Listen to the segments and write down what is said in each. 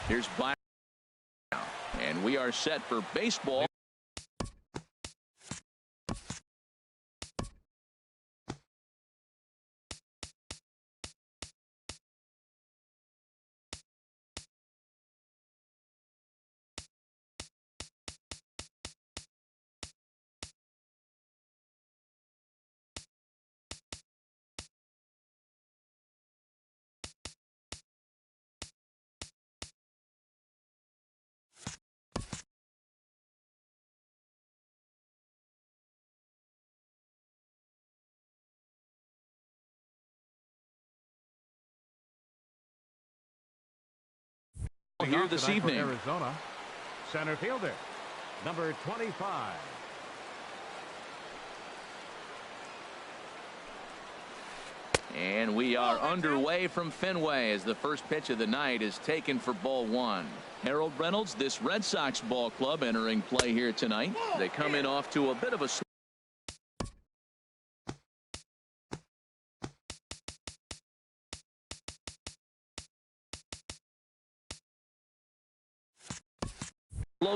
Here's Byron. And we are set for baseball. Here this evening. Arizona, center fielder, number 25. And we are underway from Fenway as the first pitch of the night is taken for ball one. Harold Reynolds, this Red Sox ball club entering play here tonight. They come in off to a bit of a slow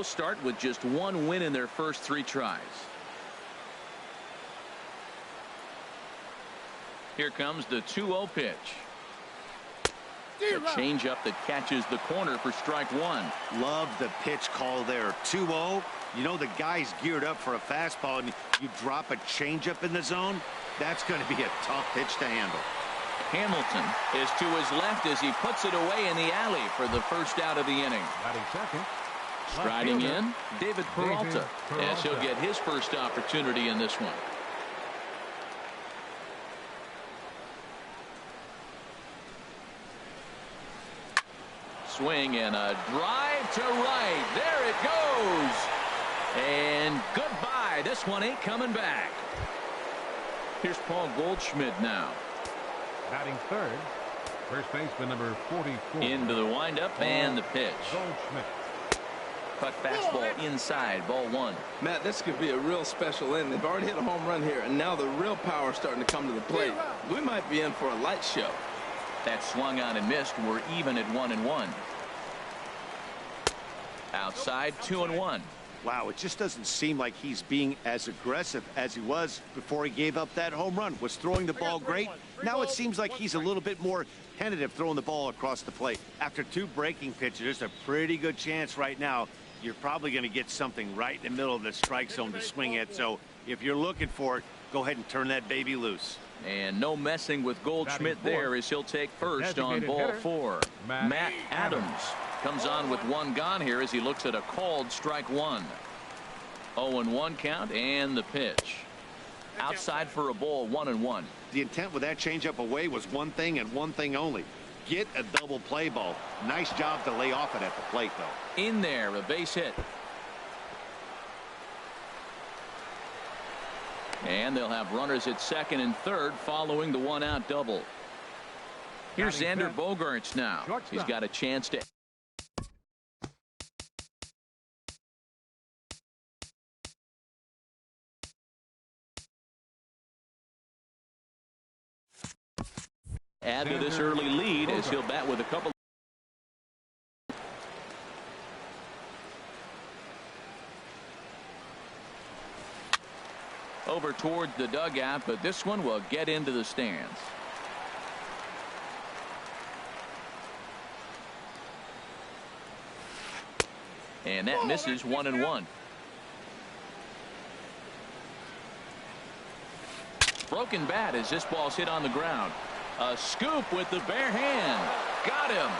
start with just one win in their first 3 tries. Here comes the 2-0 pitch. A changeup that catches the corner for strike one. Love the pitch call there. 2-0. You know the guy's geared up for a fastball, and you drop a changeup in the zone. That's going to be a tough pitch to handle. Hamilton is to his left as he puts it away in the alley for the first out of the inning. Batting second. Striding in, David Peralta, as he'll get his first opportunity in this one. Swing and a drive to right. There it goes. And goodbye. This one ain't coming back. Here's Paul Goldschmidt now. Batting third, first baseman number 44. Into the windup and the pitch. Goldschmidt. Cut fastball inside, ball one. Matt, this could be a real special inning. They've already hit a home run here, and now the real power is starting to come to the plate. We might be in for a light show. That swung on and missed. We're even at 1-1. Outside, 2-1. Wow, it just doesn't seem like he's being as aggressive as he was before he gave up that home run. Was throwing the ball great. Now it seems like he's a little bit more tentative throwing the ball across the plate. After 2 breaking pitches, there's a pretty good chance right now you're probably going to get something right in the middle of the strike zone to swing at. So if you're looking for it, go ahead and turn that baby loose. And no messing with Goldschmidt there as he'll take first on ball 4. Matt Adams comes on with 1 gone here as he looks at a called strike 1. 0-1 count and the pitch. Outside for a ball, 1-1. The intent with that changeup away was one thing and one thing only. Get a double play ball. Nice job to lay off it at the plate, though. In there, a base hit. And they'll have runners at second and third following the 1-out double. Here's Xander Bogaerts now. He's got a chance to add to this early lead as he'll bat with a couple. Over toward the dugout, but this one will get into the stands. And that misses 1-1. Broken bat as this ball's hit on the ground. A scoop with the bare hand. Got him.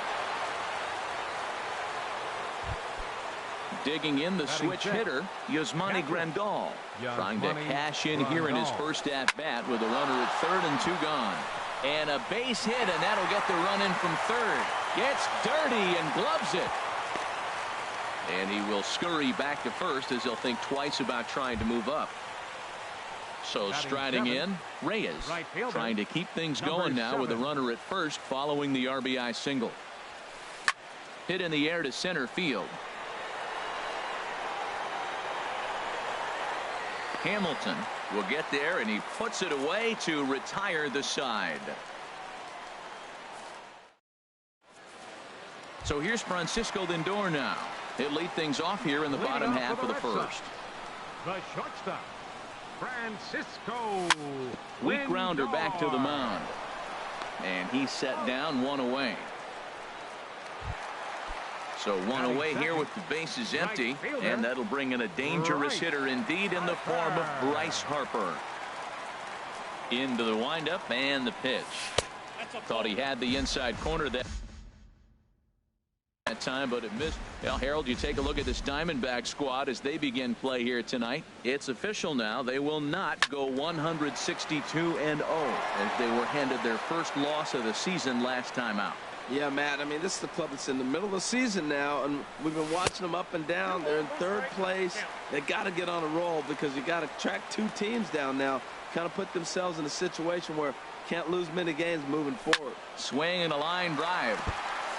Digging in the switch hitter, Yasmani Grandal. Trying to cash in here in his first at-bat with a runner at third and 2 gone. And a base hit, and that'll get the run in from third. Gets dirty and gloves it. And he will scurry back to first as he'll think twice about trying to move up. So striding in, Reyes trying to keep things going now with a runner at first following the RBI single. Hit in the air to center field. Hamilton will get there, and he puts it away to retire the side. So here's Francisco Lindor now. He'll lead things off here in the bottom half of the first. The shortstop, Francisco Weak grounder Lindor. back to the mound. And he's set down, one away. So one away here with the bases empty, and that'll bring in a dangerous hitter indeed in the form of Bryce Harper. Into the windup and the pitch. Thought he had the inside corner that time, but it missed. Well, Harold, you take a look at this Diamondback squad as they begin play here tonight. It's official now. They will not go 162-0 as they were handed their first loss of the season last time out. Yeah, Matt, I mean, this is the club that's in the middle of the season now, and we've been watching them up and down. They're in third place. They got to get on a roll because you got to track two teams down now, kind of put themselves in a situation where can't lose many games moving forward. Swing and a line drive.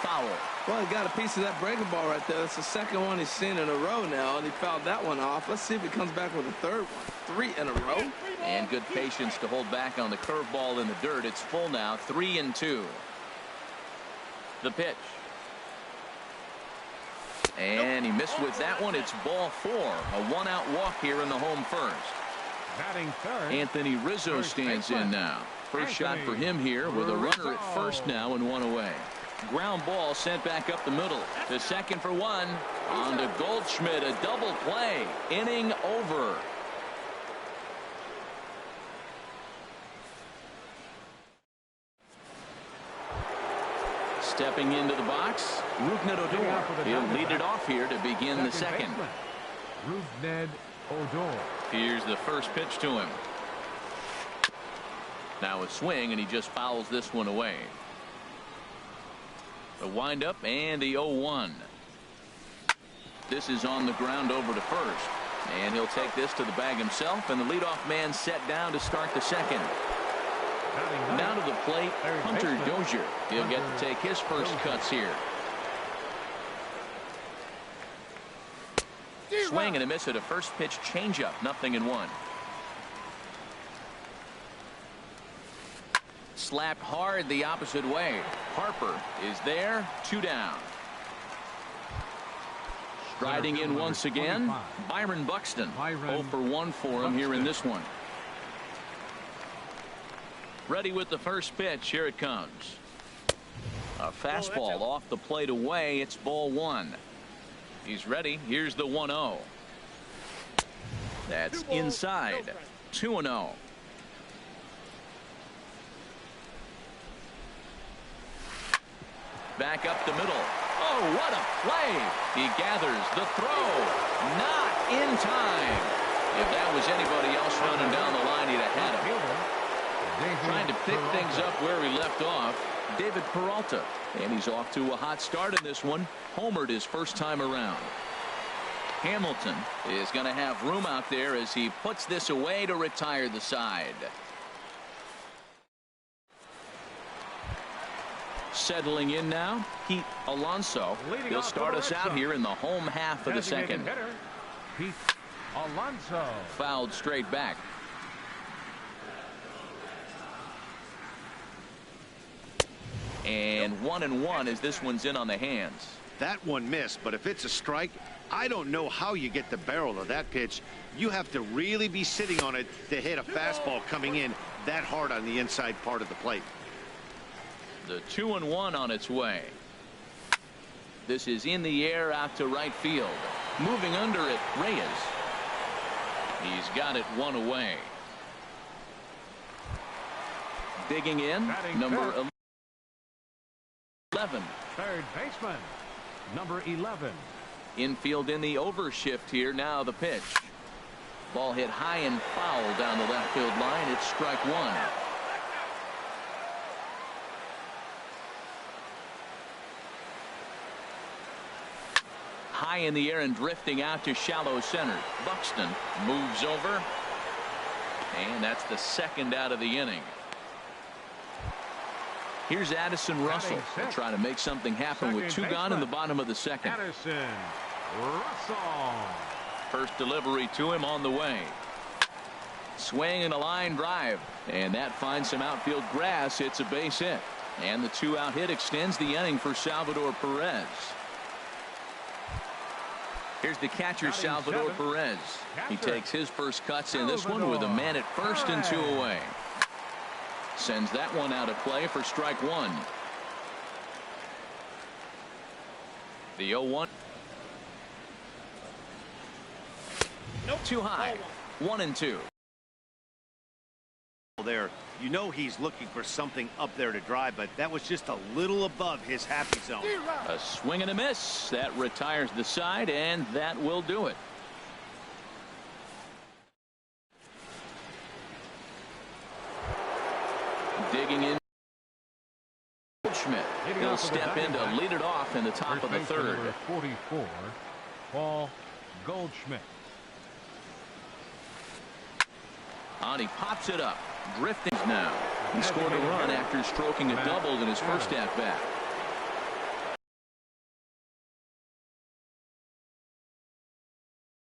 Foul. Well, he got a piece of that breaking ball right there. That's the second one he's seen in a row now, and he fouled that one off. Let's see if he comes back with a third one. 3 in a row. And good patience to hold back on the curveball in the dirt. It's full now, 3-2. The pitch. And he missed with that one. It's ball 4. A one-out walk here in the home first. Batting third, Anthony Rizzo stands in now. First shot for him here with a runner at first now and one away. Ground ball sent back up the middle. The second for one. On to Goldschmidt. A double play. Inning over. Stepping into the box, Rougned Odor. He'll lead it off here to begin the second. Rougned Odor. Here's the first pitch to him. Now a swing, and he just fouls this one away. The windup and the 0-1. This is on the ground over to first. And he'll take this to the bag himself, and the leadoff man set down to start the second. Now to the plate, Hunter Dozier. He'll get to take his first cuts here. Swing and a miss at a first pitch changeup. 0-1. Slapped hard the opposite way. Harper is there. 2 down. Striding in once again, Byron Buxton. 0 for 1 for him here in this one. Ready with the first pitch. Here it comes. A fastball off the plate away. It's ball 1. He's ready. Here's the 1-0. That's inside. 2-0. Back up the middle. Oh, what a play. He gathers the throw. Not in time. If that was anybody else running down the line, he'd have had him. Trying to pick things up where he left off, David Peralta. And he's off to a hot start in this one. Homered his first time around. Hamilton is going to have room out there as he puts this away to retire the side. Settling in now, Pete Alonso. He'll start us out here in the home half of the second. Pete Alonso. Fouled straight back. And 1-1 as this one's in on the hands. That one missed, but if it's a strike, I don't know how you get the barrel of that pitch. You have to really be sitting on it to hit a fastball coming in that hard on the inside part of the plate. The 2-1 on its way. This is in the air out to right field. Moving under it, Reyes. He's got it 1 away. Digging in, number 11. Third baseman, number 11. Infield in the overshift here. Now the pitch. Ball hit high and foul down the left field line. It's strike 1. High in the air and drifting out to shallow center. Buxton moves over. And that's the second out of the inning. Here's Addison Russell. They'll try to make something happen with 2 gone in the bottom of the second. Addison Russell. First delivery to him on the way. Swing and a line drive. And that finds some outfield grass. It's a base hit. And the 2-out hit extends the inning for Salvador Perez. Here's the catcher, Salvador Perez. He takes his first cuts in this one with a man at first and 2 away. Sends that one out of play for strike 1. The 0-1. Too high. 1-2. There, you know he's looking for something up there to drive, but that was just a little above his happy zone. A swing and a miss. That retires the side, and that will do it. Digging in. Schmidt. He'll step in to lead it off in the top of the third. Number 44, Paul Goldschmidt. And he pops it up. Drifting now. He scored a run after stroking a double in his first at-bat.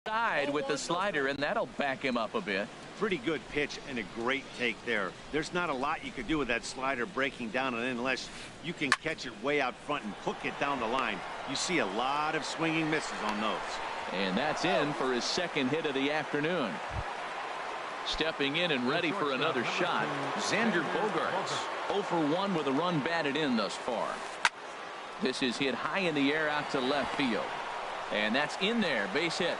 Side with the slider, and that'll back him up a bit. Pretty good pitch and a great take there. There's not a lot you could do with that slider breaking down and in unless you can catch it way out front and hook it down the line. You see a lot of swinging misses on those. And that's in for his second hit of the afternoon. Stepping in and ready for another shot, Xander Bogaerts. 0 for 1 with a run batted in thus far. This is hit high in the air out to left field. And that's in there, base hit.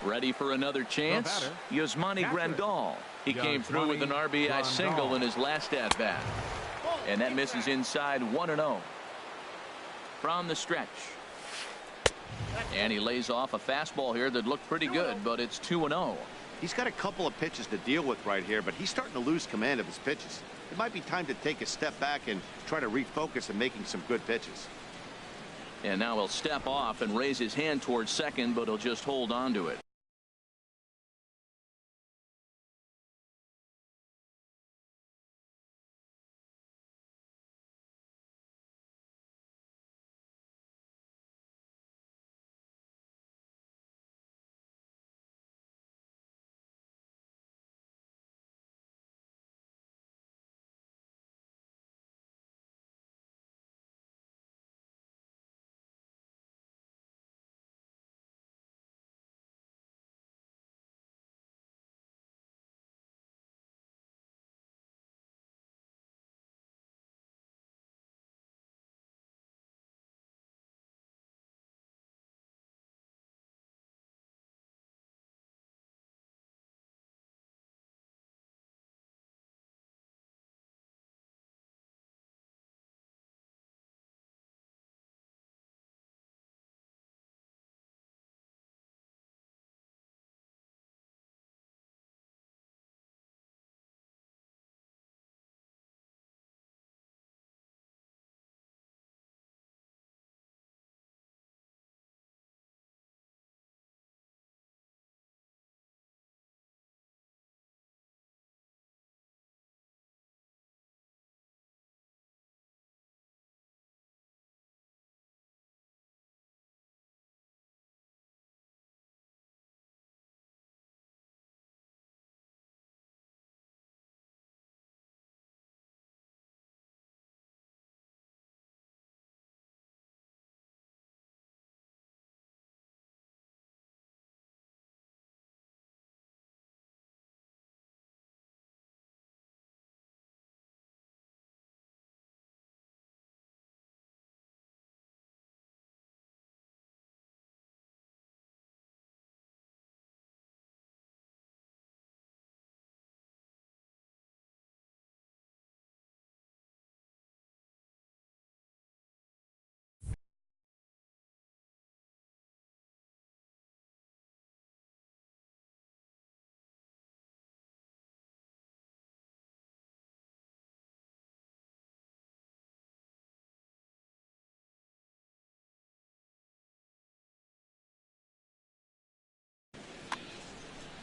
Ready for another chance? Yasmani Grandal. He came through with an RBI single in his last at-bat. And that misses inside 1-0. From the stretch. And he lays off a fastball here that looked pretty good, but it's 2-0. He's got a couple of pitches to deal with right here, but he's starting to lose command of his pitches. It might be time to take a step back and try to refocus on making some good pitches. And now he'll step off and raise his hand towards second, but he'll just hold on to it.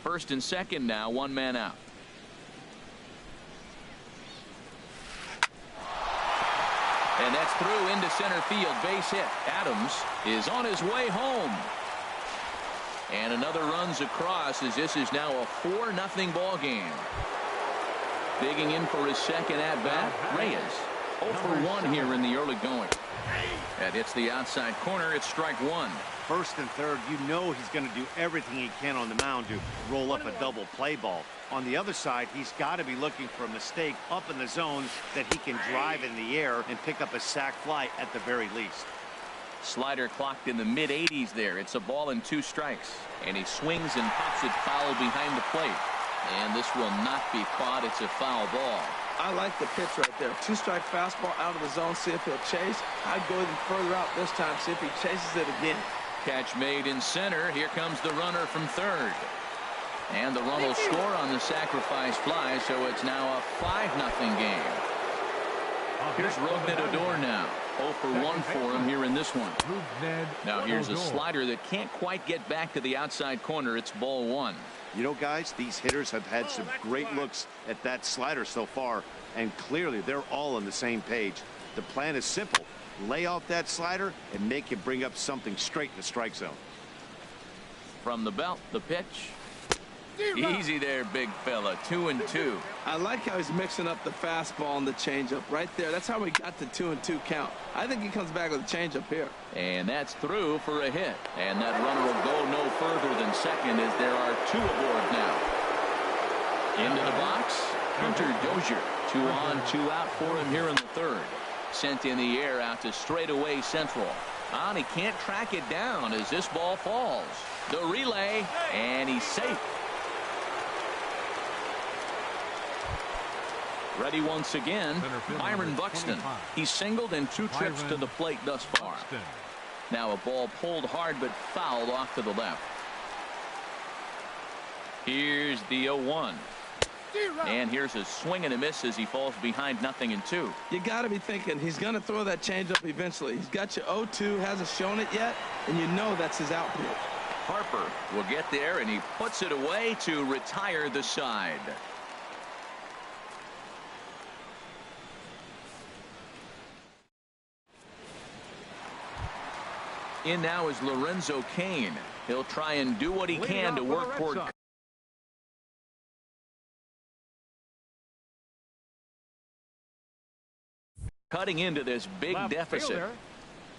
First and second now, one man out. And that's through into center field, base hit. Adams is on his way home. And another runs across as this is now a 4-0 ball game. Digging in for his second at-bat, Reyes. 0 for 1 here in the early going. That hits the outside corner. It's strike one. First and third, you know he's going to do everything he can on the mound to roll up a double play ball. On the other side, he's got to be looking for a mistake up in the zone that he can drive in the air and pick up a sac fly at the very least. Slider clocked in the mid-80s there. It's a ball and 2 strikes. And he swings and pops it foul behind the plate. And this will not be caught. It's a foul ball. I like the pitch right there. 2-strike fastball out of the zone. See if he'll chase. I'd go even further out this time. See if he chases it again. Catch made in center. Here comes the runner from third. And the run will score on the sacrifice fly, so it's now a 5-0 game. Here's Rougned Odor now. 0 for 1 for him here in this one. Now here's a slider that can't quite get back to the outside corner. It's ball 1. You know, guys, these hitters have had some great looks at that slider so far, and clearly they're all on the same page. The plan is simple. Lay off that slider and make him bring up something straight in the strike zone. From the belt, the pitch. Easy there, big fella. 2-2. I like how he's mixing up the fastball and the changeup right there. That's how we got the 2-2 count. I think he comes back with a changeup here. And that's through for a hit. And that runner will go no further than second as there are 2 aboard now. Into the box, Hunter Dozier. 2 on, 2 out for him here in the third. Sent in the air out to straightaway central. And he can't track it down as this ball falls. The relay, and he's safe. Ready once again, Byron Buxton. He's singled in 2 trips to the plate thus far. Now a ball pulled hard but fouled off to the left. Here's the 0-1. And here's a swing and a miss as he falls behind 0-2. You got to be thinking he's going to throw that changeup eventually. He's got you 0-2, hasn't shown it yet, and you know that's his outfield. Harper will get there, and he puts it away to retire the side. In now is Lorenzo Cain. He'll try and do what he can to work toward cutting into this big deficit. Fielder,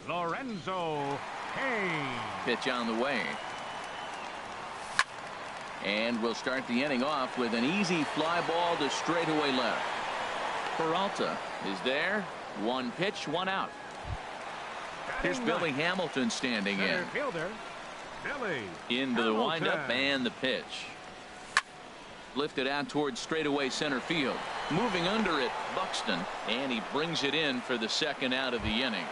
Lorenzo Cain. Pitch on the way. And we'll start the inning off with an easy fly ball to straightaway left. Peralta is there. 1 pitch, 1 out. Here's Billy Hamilton standing in. Fielder, Billy Into the Hamilton. windup and the pitch. Lifted out towards straightaway center field. Moving under it, Buxton, and he brings it in for the second out of the inning.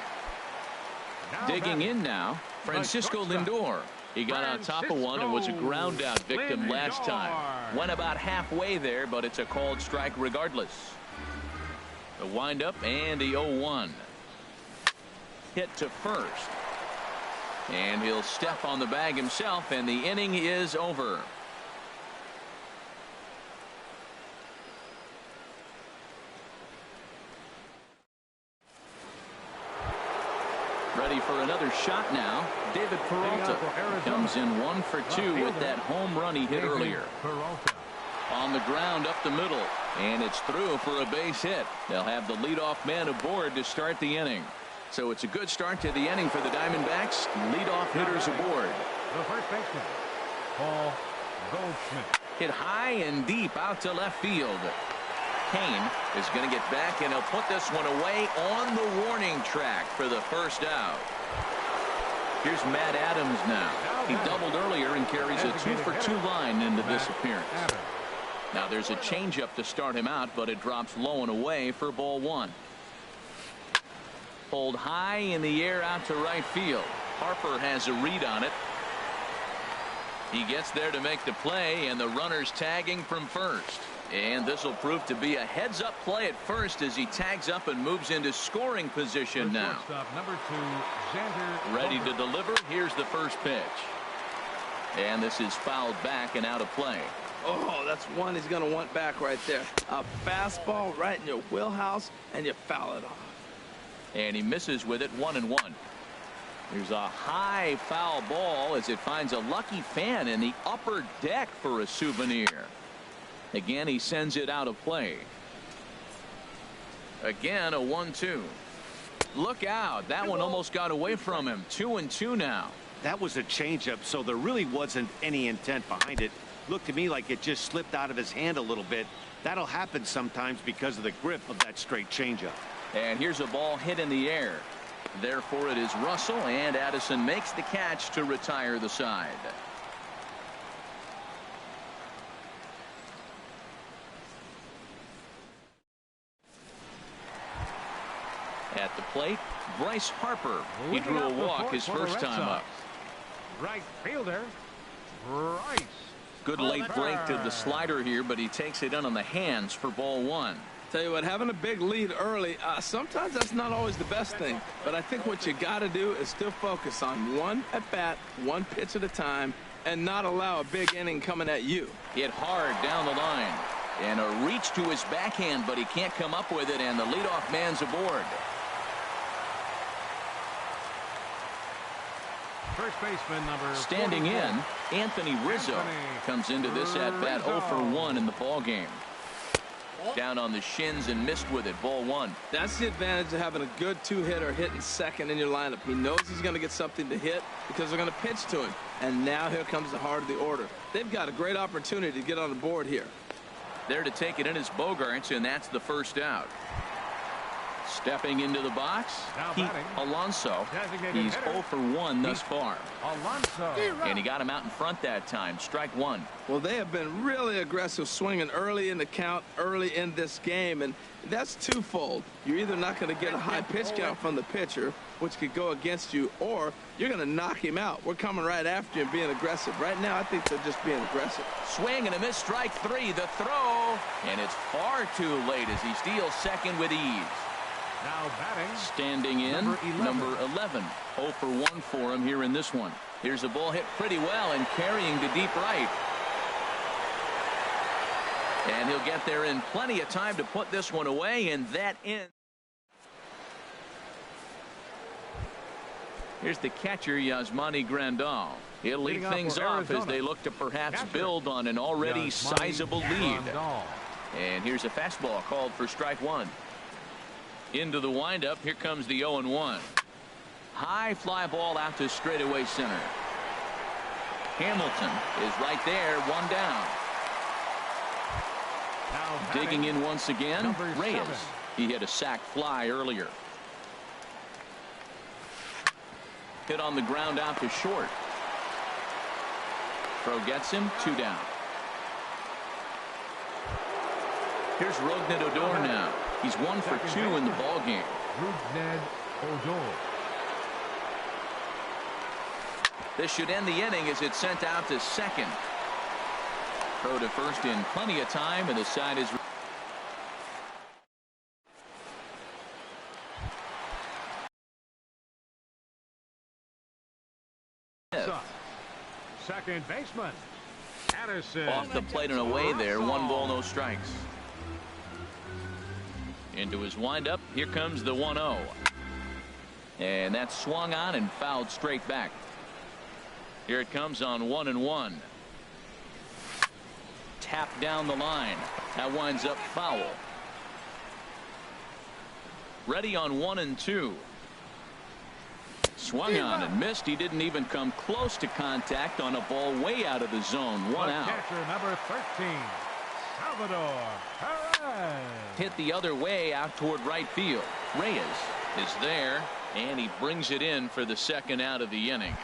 Digging in now, Francisco Lindor. He got on top of one and was a ground out victim last time. Went about halfway there, but it's a called strike regardless. The windup and the 0-1. Hit to first. And he'll step on the bag himself, and the inning is over. Ready for another shot now. David Peralta comes in 1 for 2 with that home run he hit earlier. On the ground up the middle, and it's through for a base hit. They'll have the leadoff man aboard to start the inning. So it's a good start to the inning for the Diamondbacks. Leadoff hitters aboard. The first baseman, Paul Goldschmidt. Hit high and deep out to left field. Cain is going to get back, and he'll put this one away on the warning track for the first out. Here's Matt Adams now. He doubled earlier and carries a 2 for 2 line into this appearance. Now there's a changeup to start him out, but it drops low and away for ball 1. Pulled high in the air out to right field. Harper has a read on it. He gets there to make the play, and the runner's tagging from first. And this will prove to be a heads-up play at first as he tags up and moves into scoring position now. Number 2, Xander Ready to deliver. Here's the first pitch. And this is fouled back and out of play. Oh, that's one he's going to want back right there. A fastball right in your wheelhouse, and you foul it off. And he misses with it. 1-1. Here's a high foul ball as it finds a lucky fan in the upper deck for a souvenir. Again, he sends it out of play. Again, a 1-2. Look out. That one almost got away from him. 2-2 now. That was a changeup, so there really wasn't any intent behind it. Looked to me like it just slipped out of his hand a little bit. That'll happen sometimes because of the grip of that straight changeup. And here's a ball hit in the air. Therefore, it is Russell, and Addison makes the catch to retire the side. At the plate, Bryce Harper. He drew a walk his first time up. Right fielder, Bryce. Good late break to the slider here, but he takes it in on the hands for ball one. Tell you what, having a big lead early, sometimes that's not always the best thing. But I think what you got to do is still focus on one at bat, one pitch at a time, and not allow a big inning coming at you. Hit hard down the line. And a reach to his backhand, but he can't come up with it, and the leadoff man's aboard. First baseman number standing 44. in, Anthony Rizzo comes into this at bat 0 for 1 in the ball game. Down on the shins and missed with it. Ball one. That's the advantage of having a good two-hitter hitting second in your lineup. He knows he's going to get something to hit because they're going to pitch to him. And now here comes the heart of the order. They've got a great opportunity to get on the board here. There to take it in is Bogaerts, and that's the first out. Stepping into the box, Pete Alonso. He's 0 for 1 thus far. Alonso. And he got him out in front that time. Strike one. Well, they have been really aggressive swinging early in the count, early in this game, and that's twofold. You're either not going to get a high pitch count from the pitcher, which could go against you, or you're going to knock him out. We're coming right after you and being aggressive. Right now, I think they're just being aggressive. Swing and a miss, strike three. The throw, and it's far too late as he steals second with ease. Now batting. Standing in, number 11. 0 for 1 for him here in this one. Here's a ball hit pretty well and carrying to deep right. And he'll get there in plenty of time to put this one away, and that ends. Here's the catcher, Yasmani Grandal. He'll lead things off as they look to perhaps build on an already sizable lead. And here's a fastball called for strike one. Into the windup. Here comes the 0-1. High fly ball out to straightaway center. Hamilton is right there, one down. Digging in once again, Reyes. He hit a sac fly earlier. Hit on the ground out to short. Throw gets him, 2 down. Here's Rougned Odor now. He's 1 for 2 in the ball game. Rougned Odor. This should end the inning as it's sent out to second. Throw to first in plenty of time, and the side is. Second baseman Addison. Off the plate and away there. 1 ball, no strikes. Into his windup. Here comes the 1-0. And that's swung on and fouled straight back. Here it comes on 1-1. Tap down the line. That winds up foul. Ready on 1-2. Swung on and missed. He didn't even come close to contact on a ball way out of the zone. 1 out. Catcher number 13, Salvador Perez. Hit the other way out toward right field. Reyes is there, and he brings it in for the second out of the inning.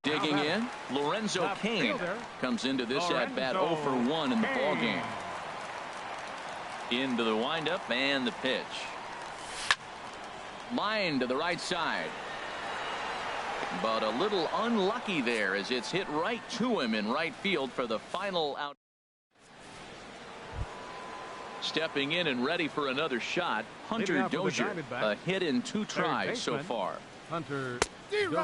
Digging in, Lorenzo Cain comes into this at-bat 0 for 1 in the ballgame. Into the windup and the pitch. Line to the right side. But a little unlucky there as it's hit right to him in right field for the final out. Stepping in and ready for another shot, Hunter Dozier. A hit in 2 tries so far. Hunter.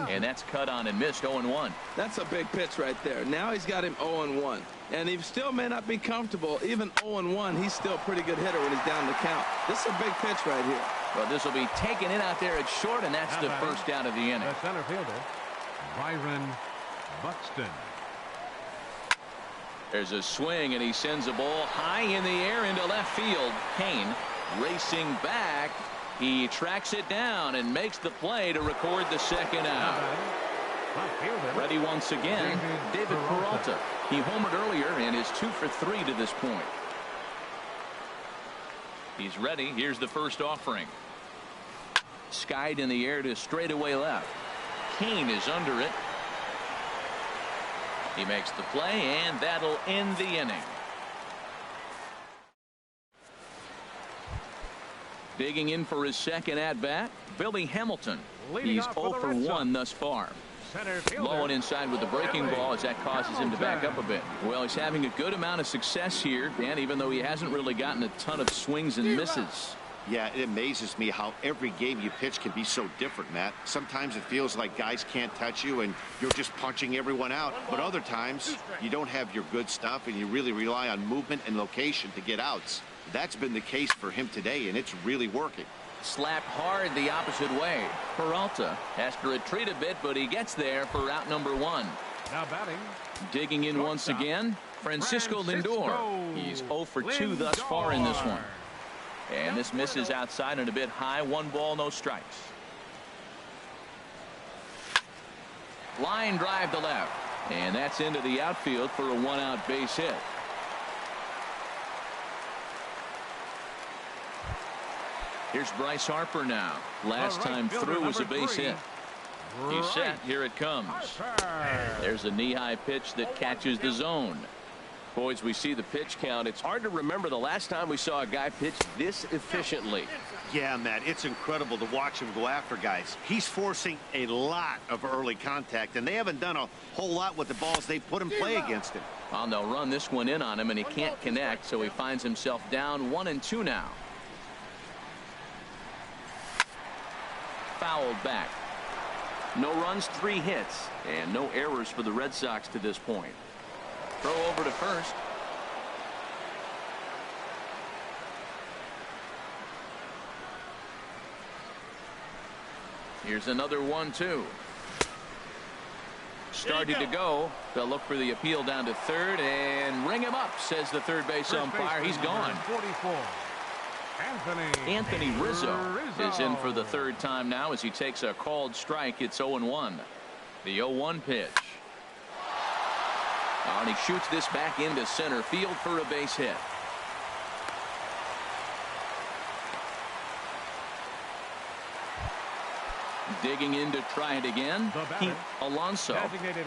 And that's cut on and missed 0-1. That's a big pitch right there. Now he's got him 0-1. And he still may not be comfortable. Even 0-1, he's still a pretty good hitter when he's down the count. This is a big pitch right here. Well, this will be taken in out there at short, and that's the first out of the inning. The center fielder, Byron Buxton. There's a swing, and he sends a ball high in the air into left field. Cain racing back. He tracks it down and makes the play to record the second out. Ready once again, David Peralta. He homered earlier and is 2 for 3 to this point. He's ready. Here's the first offering. Skied in the air to straightaway left. Cain is under it. He makes the play, and that'll end the inning. Digging in for his second at-bat, Billy Hamilton. He's 0 for 1 thus far. Low and inside with the breaking ball as that causes him to back up a bit. Well, he's having a good amount of success here, Dan, even though he hasn't really gotten a ton of swings and misses. Yeah, it amazes me how every game you pitch can be so different, Matt. Sometimes it feels like guys can't touch you and you're just punching everyone out. But other times you don't have your good stuff and you really rely on movement and location to get outs. That's been the case for him today, and it's really working. Slapped hard the opposite way. Peralta has to retreat a bit, but he gets there for out number 1. Now batting. Digging in once again, Francisco Lindor. He's 0 for 2 thus far in this one. And this misses outside and a bit high. 1 ball, no strikes. Line drive to left. And that's into the outfield for a 1-out base hit. Here's Bryce Harper now. Last time through was a base hit. He's set. Here it comes. There's a knee-high pitch that catches the zone. Boys, we see the pitch count. It's hard to remember the last time we saw a guy pitch this efficiently. Yeah, Matt, it's incredible to watch him go after guys. He's forcing a lot of early contact, and they haven't done a whole lot with the balls they put in play against him. Well, they'll run this one in on him, and he can't connect, so he finds himself down 1-2 now. Fouled back. No runs, 3 hits, and no errors for the Red Sox to this point. Throw over to first. Here's another 1-2. Started to go. They'll look for the appeal down to third and ring him up, says the third base umpire. He's gone. 44. Anthony Rizzo is in for the third time now as he takes a called strike. It's 0-1. The 0-1 pitch. And he shoots this back into center field for a base hit. Digging in to try it again. Alonso.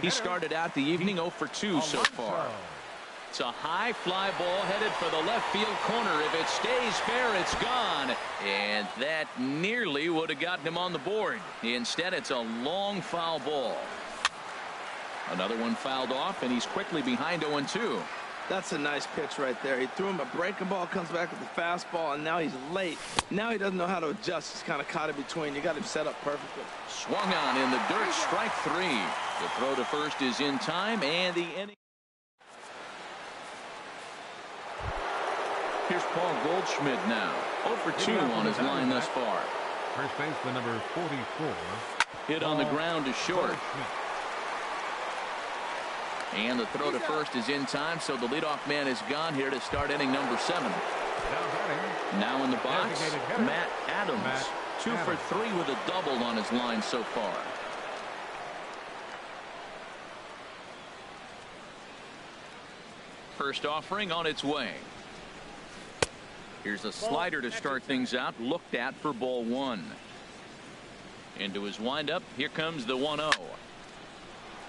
He started out the evening 0 for 2 so far. It's a high fly ball headed for the left field corner. If it stays fair, it's gone. And that nearly would have gotten him on the board. Instead, it's a long foul ball. Another one fouled off, and he's quickly behind 0-2. That's a nice pitch right there. He threw him a breaking ball, comes back with the fastball, and now he's late. Now he doesn't know how to adjust. He's kind of caught in between. You got him set up perfectly. Swung on in the dirt, strike 3. The throw to first is in time, and the inning. Here's Paul Goldschmidt now. 0 for 2 on his line thus far. First baseman number 44. Hit on the ground to short. And the throw to first is in time, so the leadoff man is gone here to start inning number 7. Now in the box, Matt Adams. 2 for 3 with a double on his line so far. First offering on its way. Here's a slider to start things out, looked at for ball 1. Into his windup, here comes the 1-0.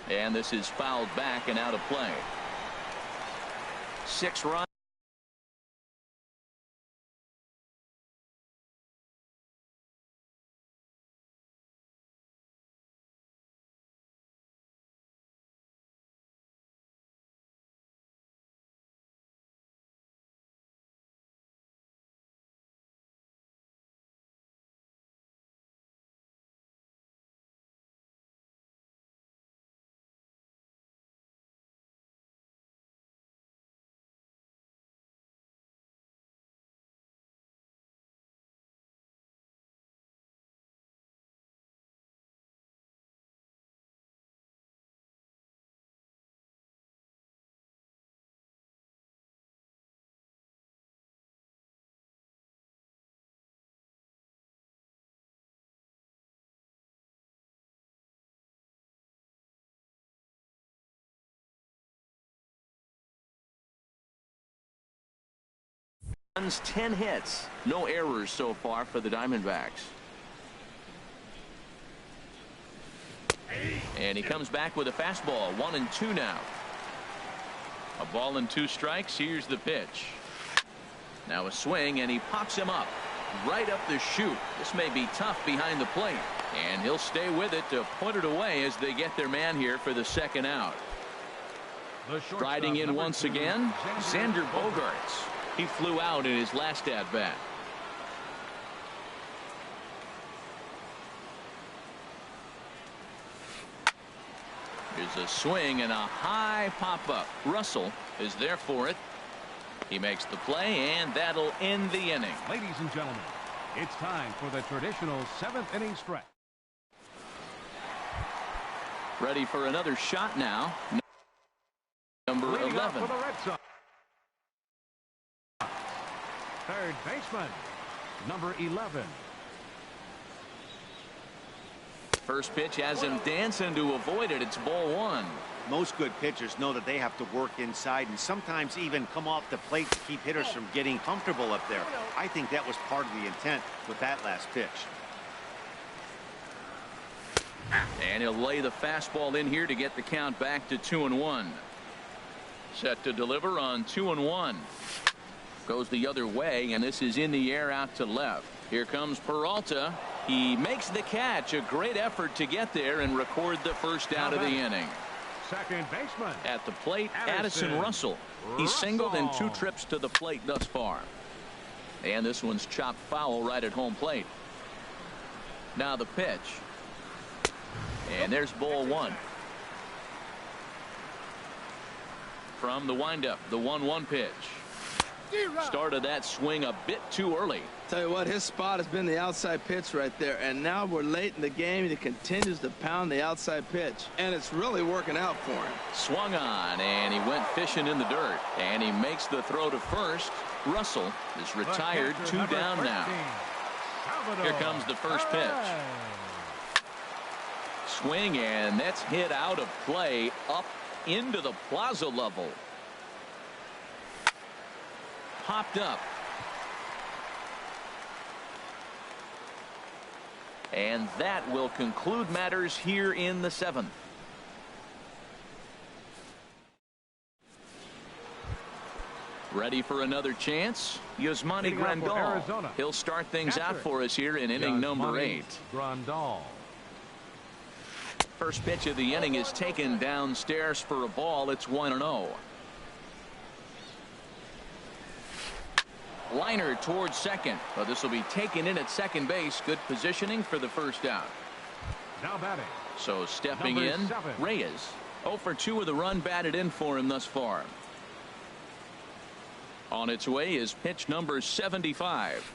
And this is fouled back and out of play. 6 runs. Runs 10 hits. No errors so far for the Diamondbacks. And he comes back with a fastball. 1-2 now. A ball and 2 strikes. Here's the pitch. Now a swing, and he pops him up right up the chute. This may be tough behind the plate, and he'll stay with it to put it away as they get their man here for the second out. Striding in once again, Xander Bogaerts. He flew out in his last at-bat. Here's a swing and a high pop-up. Russell is there for it. He makes the play, and that'll end the inning. Ladies and gentlemen, it's time for the traditional 7th inning stretch. Ready for another shot now. Number 11. For the Red Sox. Third baseman, number 11. First pitch has him dancing to avoid it. It's ball 1. Most good pitchers know that they have to work inside and sometimes even come off the plate to keep hitters from getting comfortable up there. I think that was part of the intent with that last pitch. And he'll lay the fastball in here to get the count back to 2-1. Set to deliver on 2-1. Goes the other way, and this is in the air out to left. Here comes Peralta. He makes the catch. A great effort to get there and record the first out of the inning. Second baseman. At the plate, Addison Russell. He's singled in 2 trips to the plate thus far. And this one's chopped foul right at home plate. Now the pitch. And there's ball 1. From the windup, the 1-1 pitch. Started that swing a bit too early. Tell you what, his spot has been the outside pitch right there, and now we're late in the game, and he continues to pound the outside pitch, and it's really working out for him. Swung on, and he went fishing in the dirt, and he makes the throw to first. Russell is retired, 2 down now. Here comes the first pitch. Swing, and that's hit out of play up into the plaza level. Popped up. And that will conclude matters here in the 7th. Ready for another chance? Yasmani Grandal. He'll start things out for us here in inning number 8. Grandal. First pitch of the inning is taken downstairs for a ball. It's 1-0. Liner towards second. Well, this will be taken in at second base. Good positioning for the first out. Now batting. So stepping number in, 7. Reyes. 0 for 2 with a run batted in for him thus far. On its way is pitch number 75.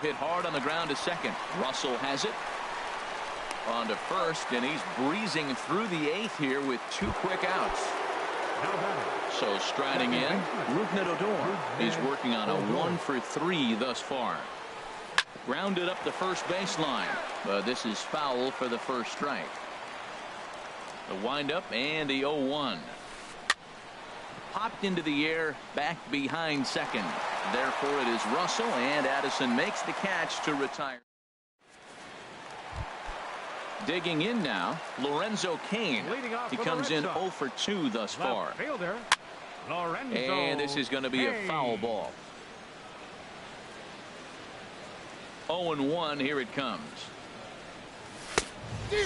Hit hard on the ground to second. Russell has it. On to first, and he's breezing through the 8th here with 2 quick outs. So striding in, Rougned Odor. He's working on a 1 for 3 thus far. Grounded up the first baseline, but this is foul for the first strike. The windup and the 0-1. Popped into the air, back behind second. Therefore it is Russell, and Addison makes the catch to retire. Digging in now, Lorenzo Cain. He comes in 0 for 2 thus far. Fielder, Lorenzo and this is going to be a foul ball. 0-1, here it comes.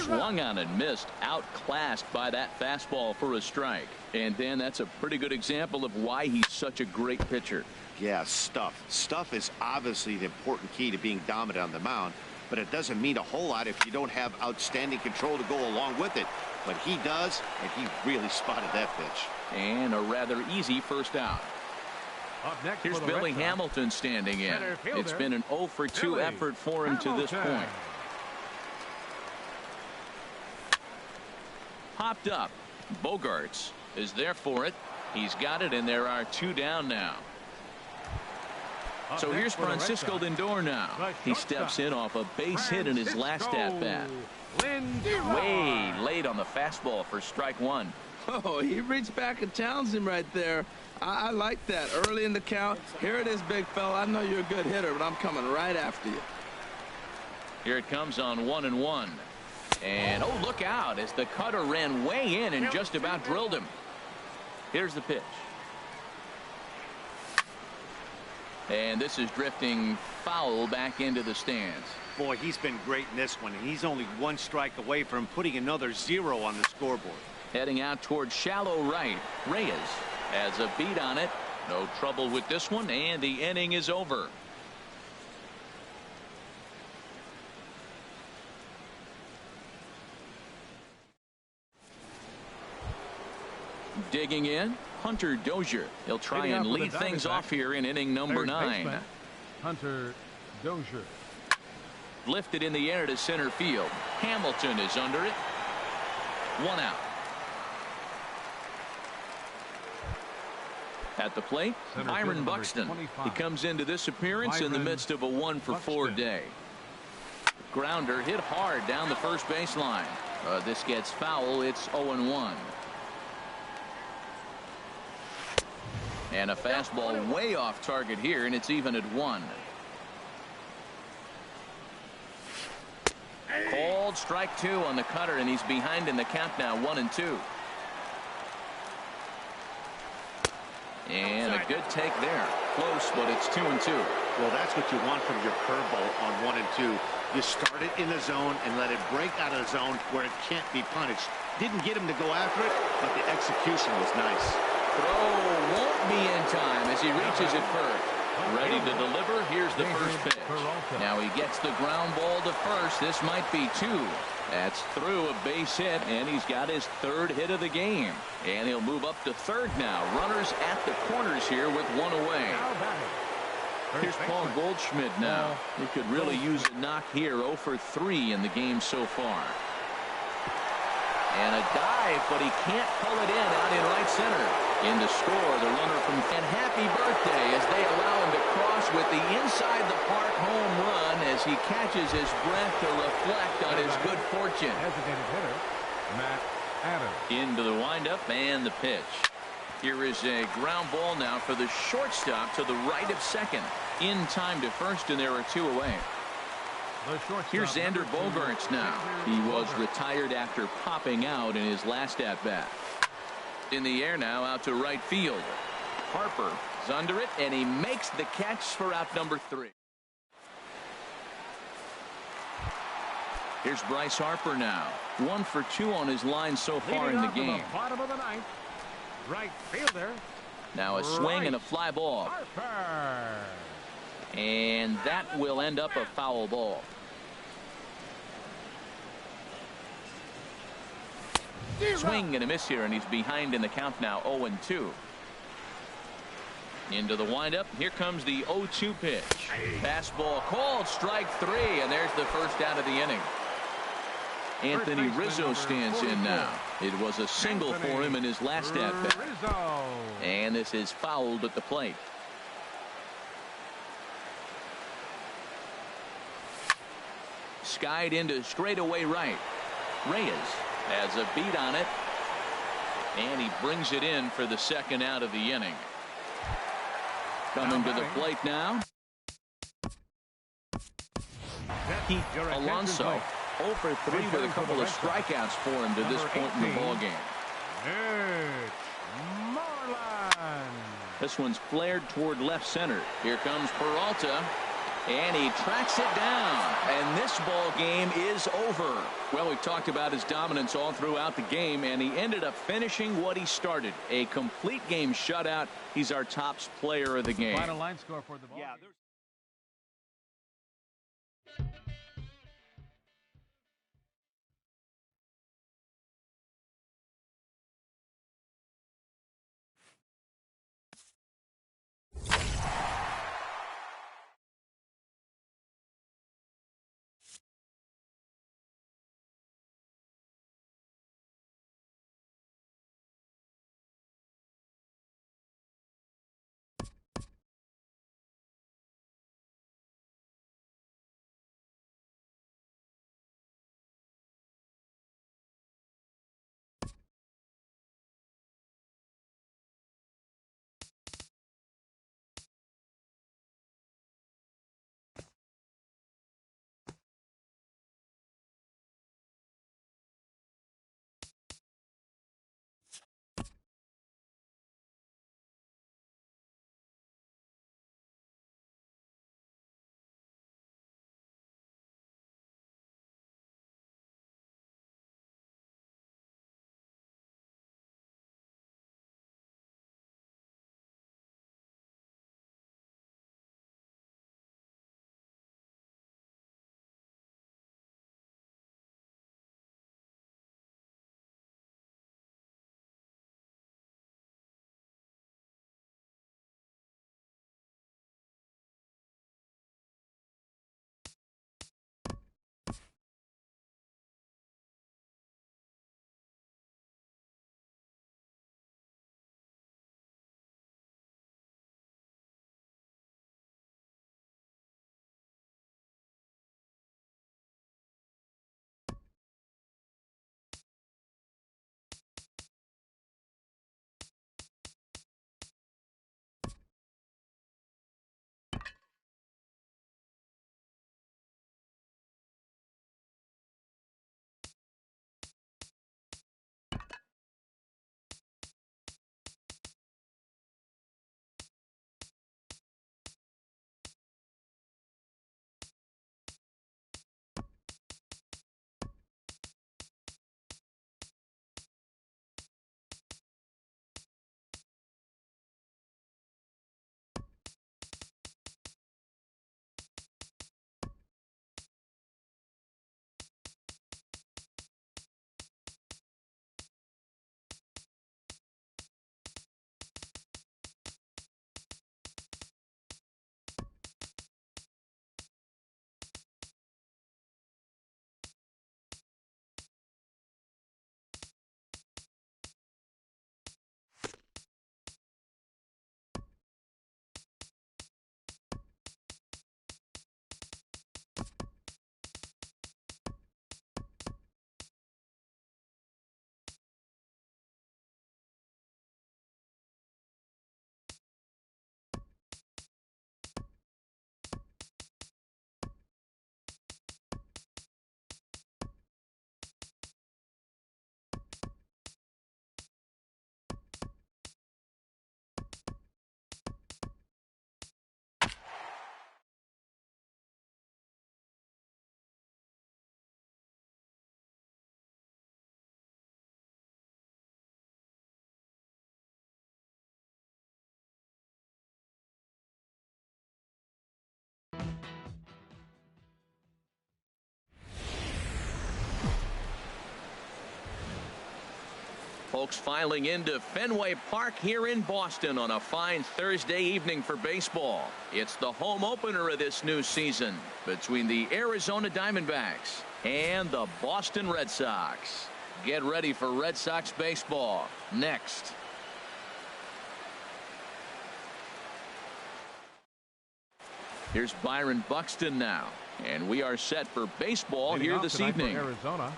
Swung on and missed, outclassed by that fastball for a strike. And Dan, that's a pretty good example of why he's such a great pitcher. Yeah, stuff. Stuff is obviously the important key to being dominant on the mound, but it doesn't mean a whole lot if you don't have outstanding control to go along with it. But he does, and he really spotted that pitch. And a rather easy first out. Up next Here's Billy Hamilton standing in. It's been an 0 for 2 effort for him to this point. Popped up. Bogarts is there for it. He's got it, and there are 2 down now. So here's Francisco Lindor now. He steps in off a base hit in his last at-bat. Way late on the fastball for strike 1. Oh, he reached back and challenged him right there. I like that. Early in the count. Here it is, big fella. I know you're a good hitter, but I'm coming right after you. Here it comes on 1-1. And, oh, look out as the cutter ran way in and just about drilled him. Here's the pitch. And this is drifting foul back into the stands. Boy, he's been great in this one, and he's only 1 strike away from putting another 0 on the scoreboard. Heading out towards shallow right. Reyes has a beat on it. No trouble with this one, and the inning is over. Digging in, Hunter Dozier. He'll try and lead things off here in inning number 9. Hunter Dozier. Lifted in the air to center field. Hamilton is under it. 1 out. At the plate, Byron Buxton. He comes into this appearance in the midst of a 1 for 4 day. Grounder hit hard down the first baseline. This gets foul. It's 0-1. And a fastball way off target here, and it's even at 1. Called strike 2 on the cutter, and he's behind in the count now, 1-2. And a good take there. Close, but it's 2-2. Well, that's what you want from your curveball on 1 and 2. You start it in the zone and let it break out of the zone where it can't be punished. Didn't get him to go after it, but the execution was nice. Throw won't be in time as he reaches it first. Ready to deliver. Here's the first pitch. Now he gets the ground ball to first. This might be 2. That's through a base hit, and he's got his 3rd hit of the game. And he'll move up to 3rd now. Runners at the corners here with 1 away. Here's Paul Goldschmidt now. He could really use a knock here. 0 for 3 in the game so far. And a dive, but he can't pull it in out in right center. In to score, the runner from and happy birthday as they allow him to cross with the inside the park home run as he catches his breath to reflect on his good fortune. Designated hitter, Matt Adams. Into the windup and the pitch. Here is a ground ball now for the shortstop to the right of second. In time to first, and there are 2 away. Here's Xander Bogaerts now. He was retired after popping out in his last at-bat. In the air now out to right field. Harper is under it, and he makes the catch for out number 3. Here's Bryce Harper now. 1 for 2 on his line so far in the game. Bottom of the 9th. Right fielder. Now a swing and a fly ball. Harper. And that will end up a foul ball. Swing and a miss here, and he's behind in the count now, 0-2. Into the windup. Here comes the 0-2 pitch. Fastball called, strike 3, and there's the first out of the inning. Anthony Rizzo stands in now. It was a single for him in his last at-bat. And this is fouled at the plate. Skied into straightaway right. Reyes has a beat on it, and he brings it in for the 2nd out of the inning. Coming to the plate now, Pete Alonso. 0 for 3 with a couple of strikeouts for him to this point in the ballgame. This one's flared toward left center. Here comes Peralta, and he tracks it down. And this ball game is over. Well, we've talked about his dominance all throughout the game, and he ended up finishing what he started. A complete game shutout. He's our top player of the game. Final line score for the ball. Yeah, Folks filing into Fenway Park here in Boston on a fine Thursday evening for baseball. It's the home opener of this new season between the Arizona Diamondbacks and the Boston Red Sox. Get ready for Red Sox baseball next. Here's Byron Buxton now, and we are set for baseball here this evening. Arizona.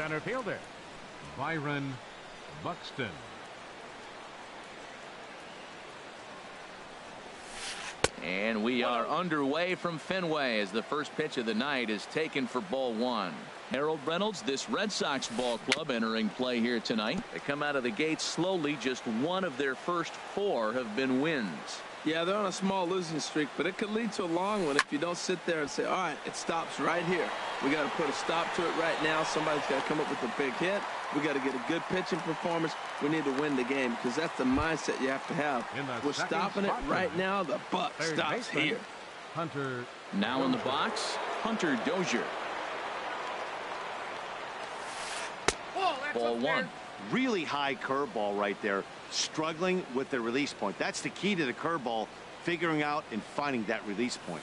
Center fielder, Byron Buxton. And we are underway from Fenway as the first pitch of the night is taken for ball one. Harold Reynolds, this Red Sox ball club entering play here tonight. They come out of the gates slowly. Just one of their first 4 have been wins. Yeah, they're on a small losing streak, but it could lead to a long one if you don't sit there and say, all right, it stops right here. We got to put a stop to it right now. Somebody's got to come up with a big hit. We got to get a good pitching performance. We need to win the game because that's the mindset you have to have. We're stopping it right now. The buck stops here. Hunter. Now in the box, Hunter Dozier. Ball one. Really high curveball right there. Struggling with the release point. That's the key to the curveball, figuring out and finding that release point.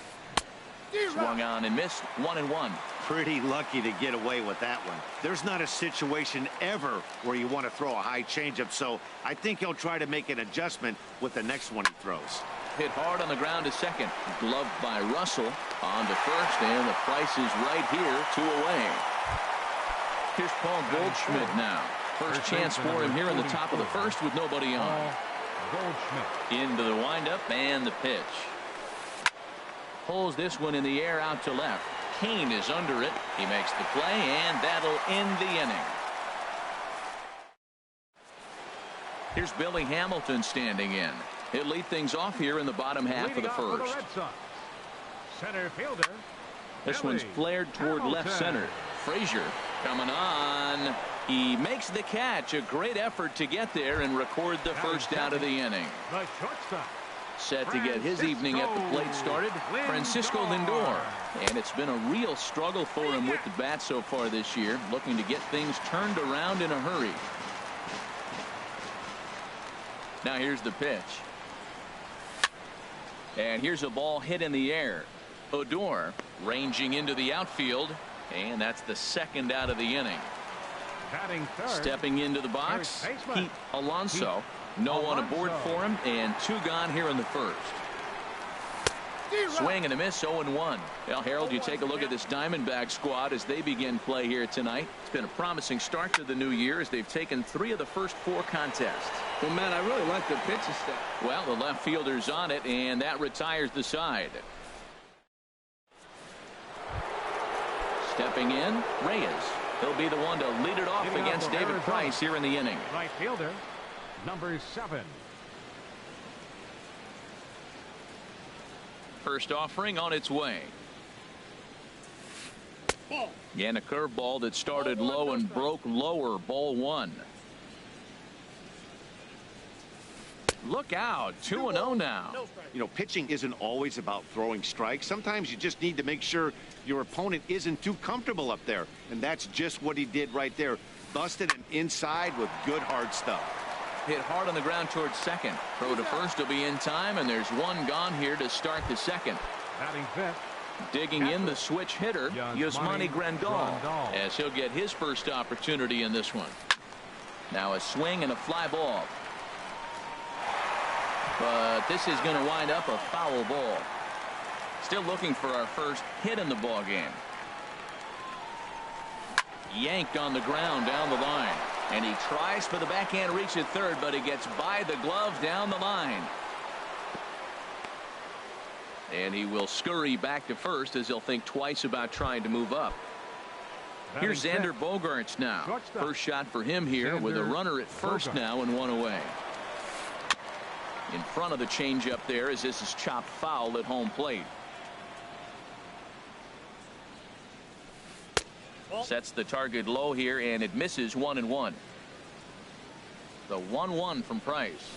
Swung on and missed. 1-1. Pretty lucky to get away with that one. There's not a situation ever where you want to throw a high changeup, so I think he'll try to make an adjustment with the next one he throws. Hit hard on the ground to second. Gloved by Russell. On to first, and the Price is right here. 2 away. Here's Paul Goldschmidt now. First chance for him here in the top of the first with nobody on. Goldschmidt. Into the windup and the pitch. Pulls this one in the air out to left. Kane is under it. He makes the play, and that'll end the inning. Here's Billy Hamilton standing in. He'll lead things off here in the bottom half of the first. Center fielder. This one's flared toward left center. Frazier coming on. He makes the catch. A great effort to get there and record the first out of the inning. The shortstop. Set to get his evening at the plate started, Francisco Lindor. And it's been a real struggle for him with the bat so far this year, looking to get things turned around in a hurry. Now here's the pitch. And here's a ball hit in the air. Odor ranging into the outfield, and that's the second out of the inning. Stepping into the box, Pete Alonso. No one aboard for him, and 2 gone here in the first. Swing and a miss, 0-1. Well, Harold, you take a look at this Diamondback squad as they begin play here tonight. It's been a promising start to the new year as they've taken 3 of the first 4 contests. Well, man, I really like their pitching staff. Well, the left fielder's on it, and that retires the side. Stepping in, Reyes. He'll be the one to lead it off against David Price here in the inning. Right fielder, number 7. First offering on its way. And a curveball that started low and broke lower. Ball 1. Look out. 2-0 now. You know, pitching isn't always about throwing strikes. Sometimes you just need to make sure your opponent isn't too comfortable up there. And that's just what he did right there. Busted him inside with good hard stuff. Hit hard on the ground towards second. Throw to first will be in time, and there's 1 gone here to start the second. Batting fifth. Digging in the switch hitter, Yasmani Grandal, as he'll get his first opportunity in this one. Now a swing and a fly ball. But this is going to wind up a foul ball. Still looking for our first hit in the ball game. Yanked on the ground down the line. And he tries for the backhand reach at third, but he gets by the glove down the line. And he will scurry back to first as he'll think twice about trying to move up. Here's Xander Bogaerts now. First shot for him here with a runner at first now and 1 away. In front of the changeup there as this is chopped foul at home plate. Sets the target low here, and it misses. 1-1. The 1-1 from Price.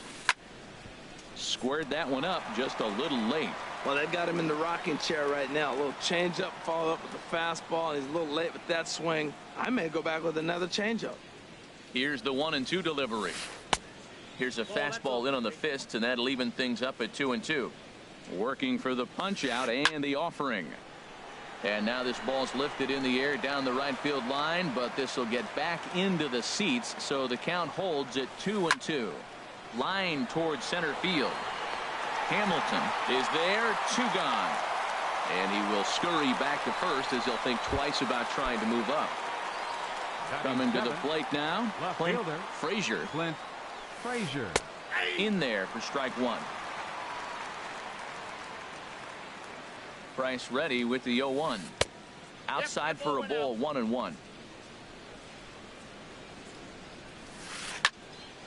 Squared that one up just a little late. Well, they got him in the rocking chair right now. A little changeup, followed up with the fastball, and he's a little late with that swing. I may go back with another changeup. Here's the 1-2 delivery. Here's a fastball in on the fists, and that'll even things up at 2-2. Working for the punch out and the offering. And now this ball's lifted in the air down the right field line, but this will get back into the seats, so the count holds at 2-2. Line towards center field. Hamilton is there. 2 gone. And he will scurry back to first as he'll think twice about trying to move up. Coming to the plate now, Clint Frazier. Clint Frazier. In there for strike one. Price ready with the 0-1. Outside for a ball, 1-1.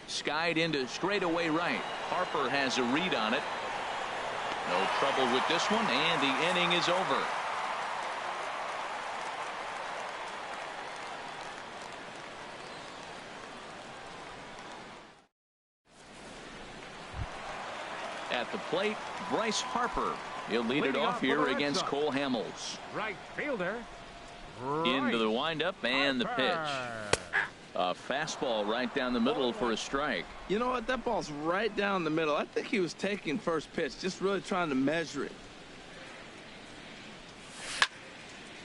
Skied into straightaway right. Harper has a read on it. No trouble with this one, and the inning is over. At the plate, Bryce Harper. He'll lead it off here against Cole Hamels. Right fielder. Into the windup and the pitch. A fastball right down the middle for a strike. You know what? That ball's right down the middle. I think he was taking first pitch, just really trying to measure it.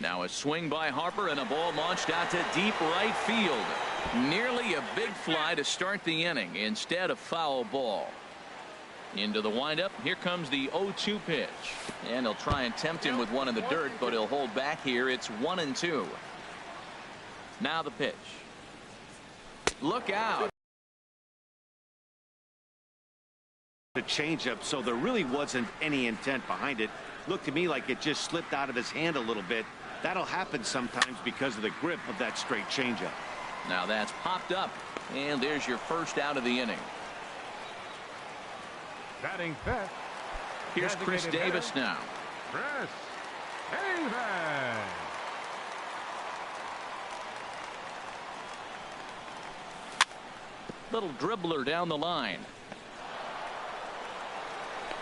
Now a swing by Harper and a ball launched out to deep right field. Nearly a big fly to start the inning. Instead, a foul ball. Into the windup. Here comes the 0-2 pitch. And he'll try and tempt him with one in the dirt, but he'll hold back here. It's 1-2. Now the pitch. Look out. The changeup, so there really wasn't any intent behind it. Looked to me like it just slipped out of his hand a little bit. That'll happen sometimes because of the grip of that straight changeup. Now that's popped up, and there's your first out of the inning. Batting fifth. Here's Chris Davis now. Chris Davis. Little dribbler down the line.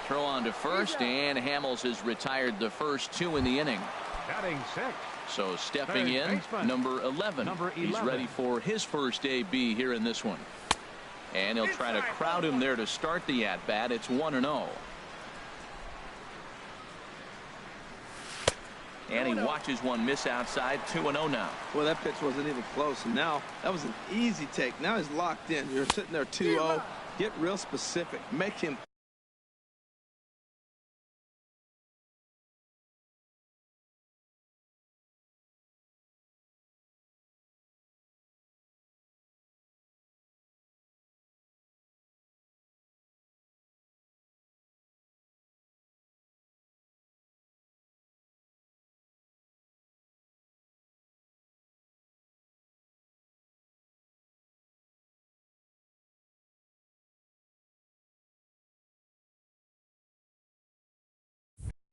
Throw on to first, and Hamels has retired the first two in the inning. Batting sixth. So stepping in, number 11. He's ready for his first AB here in this one. And he'll try to crowd him there to start the at-bat. It's 1-0. And he watches one miss outside. 2-0 now. Well, that pitch wasn't even close. And now that was an easy take. Now he's locked in. You're sitting there 2-0. Get real specific. Make him.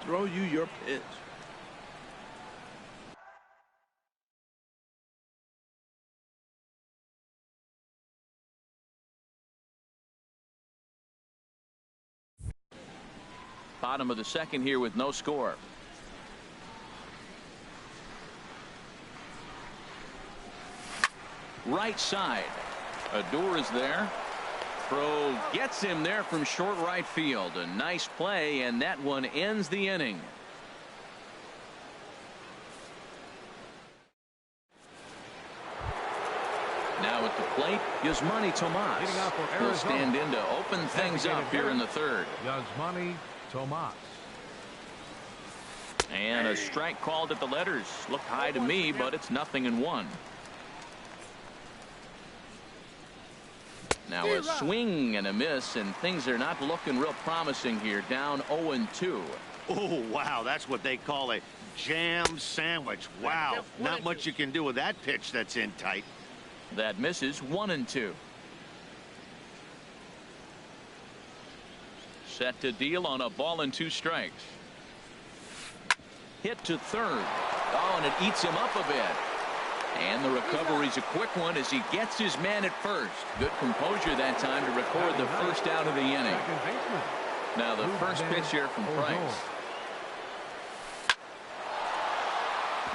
Throw you your pitch. Bottom of the second here with no score. Right side. Adore is there. Throw gets him there from short right field. A nice play, and that one ends the inning. Now at the plate, Yasmani Tomas. He'll stand in to open things up here in the third. Yasmani Tomas. And a strike called at the letters. Looked high to me, but it's 0-1. Now a swing and a miss, and things are not looking real promising here. Down 0-2. Oh, wow. That's what they call a jam sandwich. Wow. Not much you can do with that pitch that's in tight. That misses. 1-2. Set to deal on a ball and 2 strikes. Hit to third. Oh, and it eats him up a bit. And the recovery's a quick one as he gets his man at first. Good composure that time to record the first out of the inning. Now the first pitch here from Price.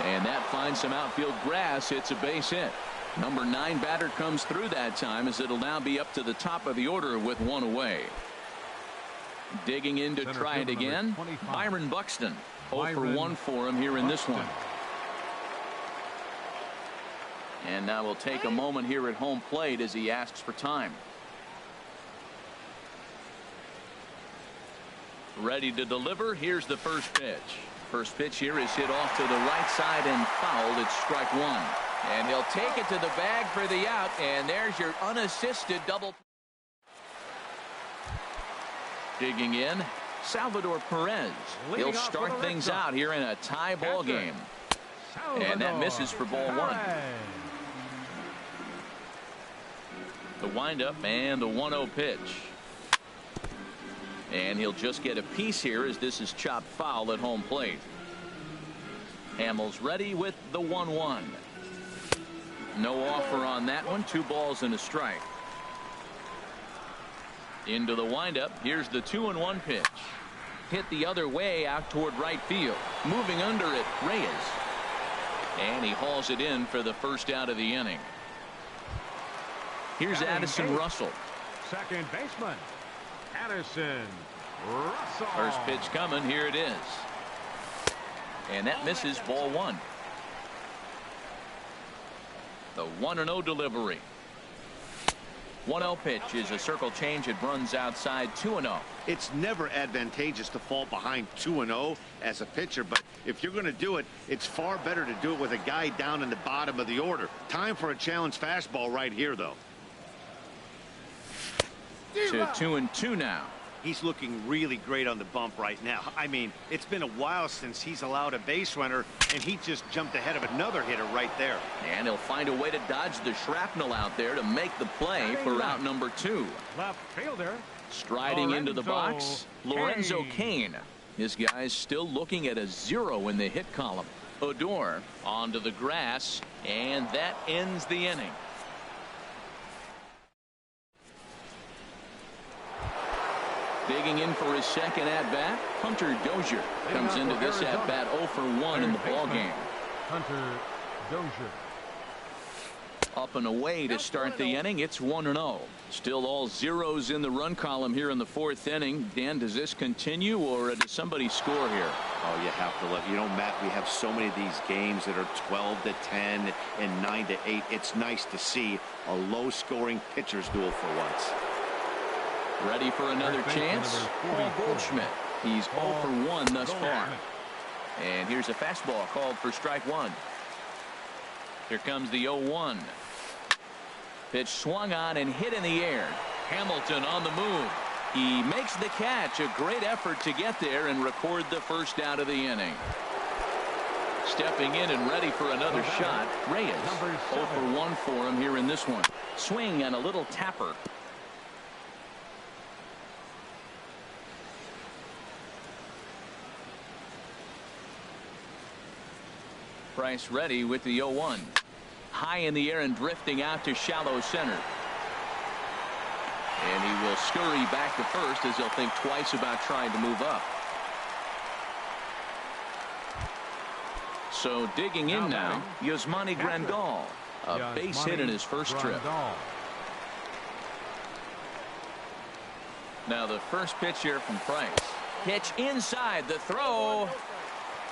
And that finds some outfield grass. It's a base hit. Number 9 batter comes through that time as it'll now be up to the top of the order with 1 away. Digging in to try it again. Byron Buxton. 0 for 1 for him here in this one. And now we'll take a moment here at home plate as he asks for time. Ready to deliver. Here's the first pitch. First pitch here is hit off to the right side and fouled. It's strike 1. And he'll take it to the bag for the out, and there's your unassisted double. Digging in, Salvador Perez. He'll start things out here in a tie ball game. And that misses for ball one. The windup and the 1-0 pitch. And he'll just get a piece here as this is chopped foul at home plate. Hamels ready with the 1-1. No offer on that one. 2 balls and a strike. Into the windup. Here's the 2-1 pitch. Hit the other way out toward right field. Moving under it, Reyes. And he hauls it in for the first out of the inning. Here's Addison Russell. Second baseman, Addison Russell. First pitch coming. Here it is. And that misses ball one. The 1-0 delivery. 1-0 pitch is a circle change. It runs outside 2-0. It's never advantageous to fall behind 2-0 as a pitcher, but if you're going to do it, it's far better to do it with a guy down in the bottom of the order. Time for a challenge fastball right here, though. To 2-2 now. He's looking really great on the bump right now. I mean, it's been a while since he's allowed a base runner, and he just jumped ahead of another hitter right there. And he'll find a way to dodge the shrapnel out there to make the play for out number 2. Left fielder. Striding into the box, Lorenzo Cain. This guy's still looking at a 0 in the hit column. Odor onto the grass, and that ends the inning. Digging in for his second at-bat, Hunter Dozier comes into this at-bat 0 for 1 in the ballgame. Hunter Dozier. Up and away to start the inning. It's 1-0. Still all zeros in the run column here in the 4th inning. Dan, does this continue, or does somebody score here? Oh, you have to let, you know, Matt, we have so many of these games that are 12-10 and 9-8. It's nice to see a low-scoring pitcher's duel for once. Ready for another chance? Paul Goldschmidt. He's 0 for 1 thus far. And here's a fastball called for strike 1. Here comes the 0-1. Pitch swung on and hit in the air. Hamilton on the move. He makes the catch. A great effort to get there and record the first out of the inning. Stepping in and ready for another shot, Reyes. 0 for 1 for him here in this one. Swing and a little tapper. Price ready with the 0-1. High in the air and drifting out to shallow center. And he will scurry back to first as he'll think twice about trying to move up. So digging in now, Yasmani Grandal. A base hit in his first trip. Now the first pitch here from Price. Pitch inside, the throw.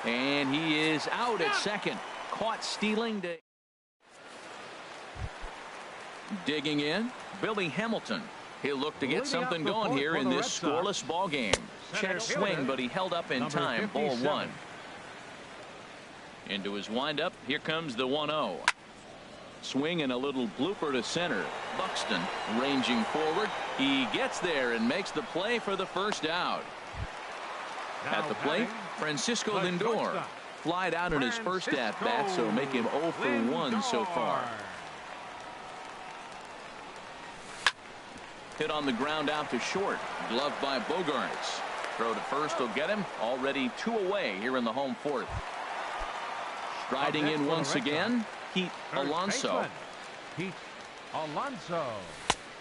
And he is out at second. Caught stealing. Digging in, Billy Hamilton. He'll look to get something going here in this scoreless ball game. Check swing, but he held up in time. Ball 1. Into his windup. Here comes the 1-0. Swing and a little blooper to center. Buxton ranging forward. He gets there and makes the play for the first out. At the plate, Francisco Lindor. Flied out in his first at-bat, so make him 0 for 1 so far. Hit on the ground out to short. Gloved by Bogarts. Throw to first will get him. Already 2 away here in the home 4th. Striding in once again, Pete Alonso. Pete Alonso.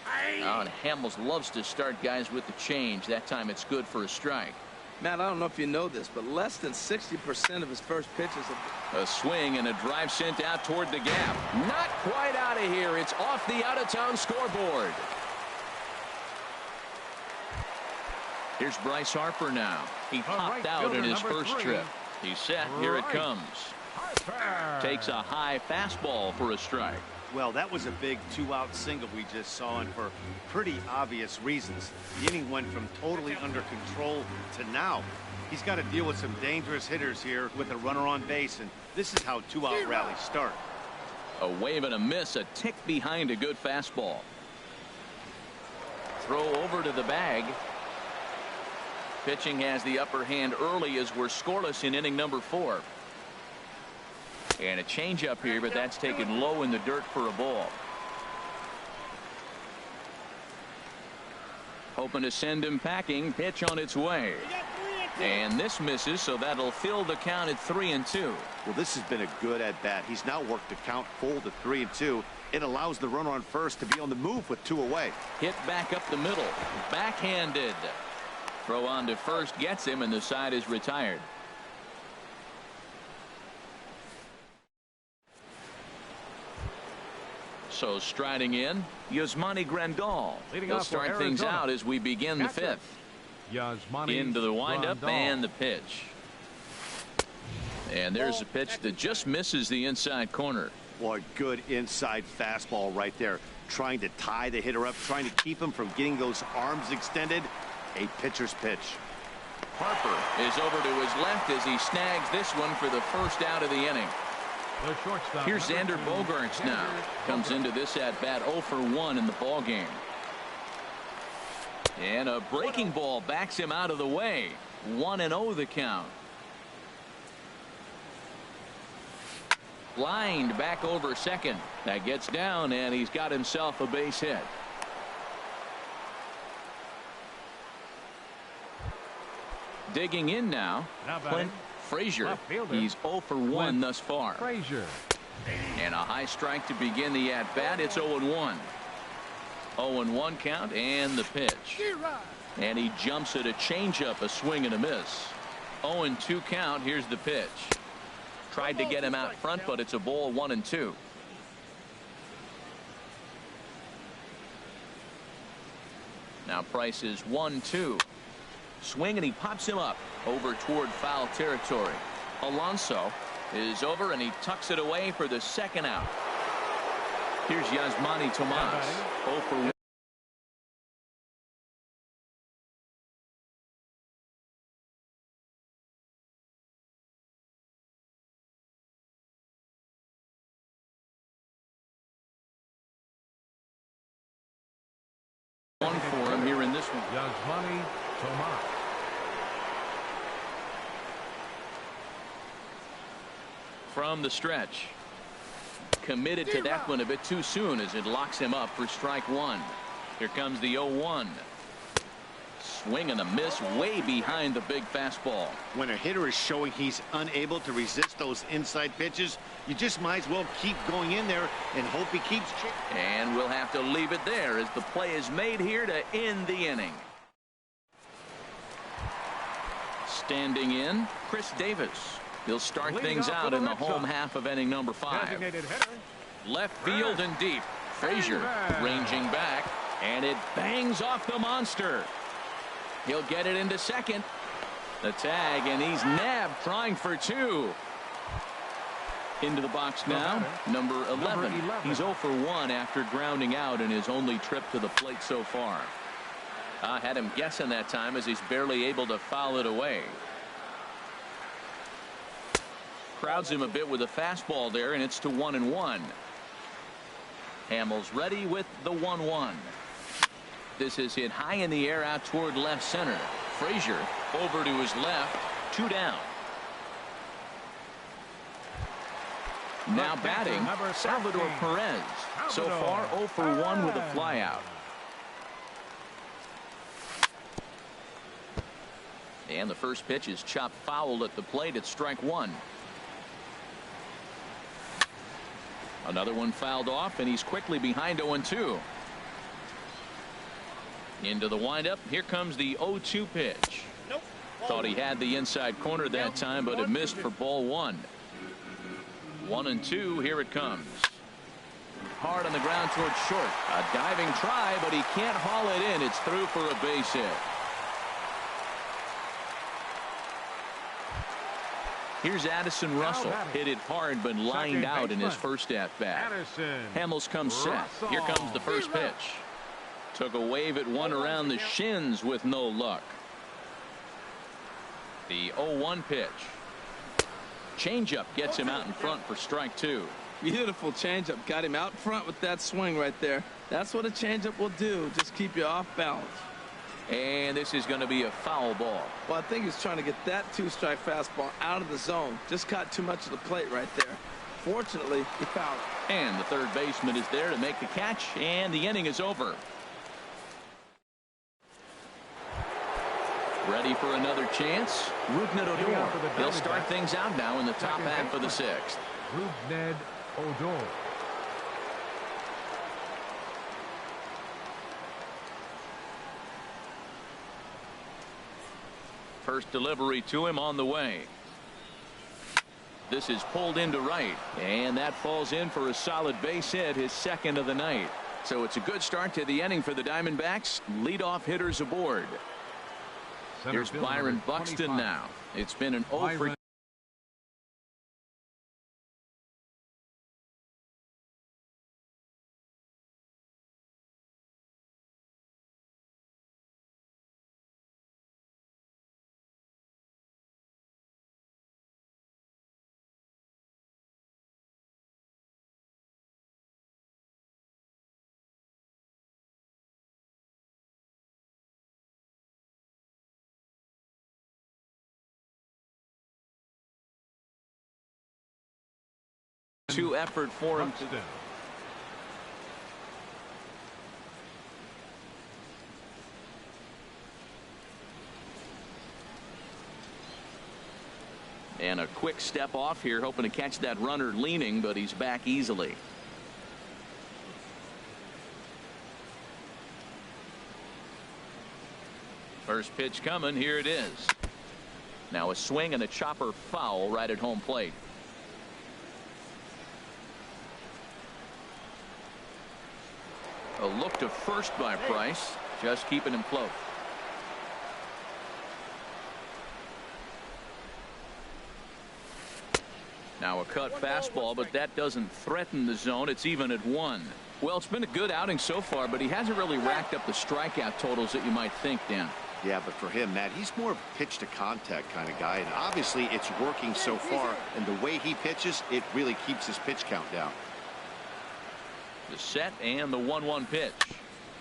Oh, and Hamels loves to start guys with the change. That time it's good for a strike. Matt, I don't know if you know this, but less than 60% of his first pitches have... A swing and a drive sent out toward the gap. Not quite out of here. It's off the out-of-town scoreboard. Here's Bryce Harper now. He popped out in his first trip. He's set. Here it comes. Takes a high fastball for a strike. Well, that was a big 2-out single we just saw, and for pretty obvious reasons. The inning went from totally under control to now. He's got to deal with some dangerous hitters here with a runner on base, and this is how 2-out rallies start. A wave and a miss, a tick behind a good fastball. Throw over to the bag. Pitching has the upper hand early as we're scoreless in inning number 4. And a changeup here, but that's taken low in the dirt for a ball. Hoping to send him packing. Pitch on its way. And this misses, so that'll fill the count at 3-2. Well, this has been a good at bat. He's now worked the count full to 3-2. It allows the runner on first to be on the move with 2 away. Hit back up the middle. Backhanded. Throw on to first gets him, and the side is retired. So striding in, Yasmani Grandal. He'll start things out as we begin the 5th. Into the windup and the pitch. And there's a pitch that just misses the inside corner. Boy, good inside fastball right there. Trying to tie the hitter up, trying to keep him from getting those arms extended. A pitcher's pitch. Harper is over to his left as he snags this one for the first out of the inning. Here's Xander Bogaerts now. Comes into this at bat 0 for 1 in the ball game. And a breaking ball backs him out of the way. 1-0 the count. Lined back over second. That gets down, and he's got himself a base hit. Digging in now, Clint Frazier. He's 0 for 1 thus far. Frazier. And a high strike to begin the at bat. It's 0-1. 0-1 count and the pitch. And he jumps at a changeup, a swing and a miss. 0-2 count. Here's the pitch. Tried to get him out front, but it's a ball. 1-2. Now Price is 1-2. Swing, and he pops him up over toward foul territory. Alonso is over, and he tucks it away for the second out. Here's Yasmani Tomas. 0 for 1. One for him here in this one. Yasmani Tomas. From the stretch. Committed to that one a bit too soon as it locks him up for strike 1. Here comes the 0-1. Swing and a miss way behind the big fastball. When a hitter is showing he's unable to resist those inside pitches, you just might as well keep going in there and hope he keeps. And we'll have to leave it there as the play is made here to end the inning. Standing in, Chris Davis. He'll start things out in the home half of inning number 5. Left field and deep. Frazier ranging back, and it bangs off the monster. He'll get it into second. The tag, and he's nabbed, trying for 2. Into the box now, number 11. He's 0 for 1 after grounding out in his only trip to the plate so far. I had him guessing that time as he's barely able to foul it away. Crowds him a bit with a fastball there, and it's to 1-1. Hamels ready with the 1-1. This is hit high in the air out toward left center. Frazier over to his left. 2 down. Now batting, Salvador Perez. So far 0 for 1 with a flyout. And the first pitch is chopped foul at the plate at strike 1. Another one fouled off, and he's quickly behind 0-2. Into the windup. Here comes the 0-2 pitch. Thought he had the inside corner that time, but it missed for ball 1. 1-2. Here it comes. Hard on the ground towards short. A diving try, but he can't haul it in. It's through for a base hit. Here's Addison Russell. Hit it hard, but lined out in his first at bat. Hamels comes set. Here comes the first pitch. Took a wave at one around the shins with no luck. The 0-1 pitch. Changeup gets him out in front for strike 2. Beautiful changeup. Got him out front with that swing right there. That's what a changeup will do. Just keep you off balance. And this is going to be a foul ball. Well, I think he's trying to get that two-strike fastball out of the zone. Just caught too much of the plate right there. Fortunately, he fouled it. And the third baseman is there to make the catch, and the inning is over. Ready for another chance. Rougned Odor. He'll start things out now in the top half of the sixth. Rougned Odor. First delivery to him on the way. This is pulled into right, and that falls in for a solid base hit, his second of the night. So it's a good start to the inning for the Diamondbacks. Leadoff hitters aboard. Here's Byron Buxton now. It's been an 0 for 2 effort for him. And a quick step off here, hoping to catch that runner leaning, but he's back easily. First pitch coming. Here it is. Now a swing and a chopper foul right at home plate. A look to first by Price, just keeping him close. Now a cut fastball, but that doesn't threaten the zone. It's even at 1. Well, it's been a good outing so far, but he hasn't really racked up the strikeout totals that you might think, Dan. Yeah, but for him, Matt, he's more of a pitch to contact kind of guy, and obviously it's working so far, and the way he pitches, it really keeps his pitch count down. The set and the 1-1 pitch.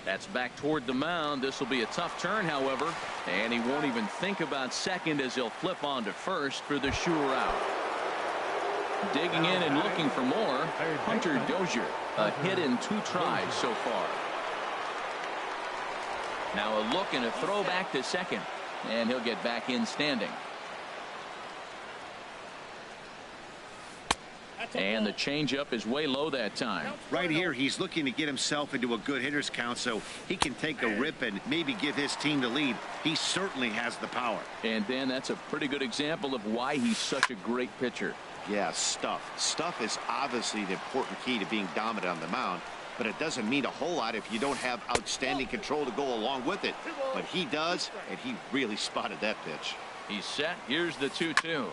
That's back toward the mound. This will be a tough turn, however, and he won't even think about second as he'll flip on to first for the sure out. Digging in and looking for more, Hunter Dozier. A hit in 2 tries so far. Now a look and a throw back to second, and he'll get back in standing. And the changeup is way low that time. Right here, he's looking to get himself into a good hitter's count so he can take a rip and maybe give his team the lead. He certainly has the power. And Dan, that's a pretty good example of why he's such a great pitcher. Yeah, stuff is obviously the important key to being dominant on the mound, but it doesn't mean a whole lot if you don't have outstanding control to go along with it. But he does, and he really spotted that pitch. He's set. Here's the 2-2.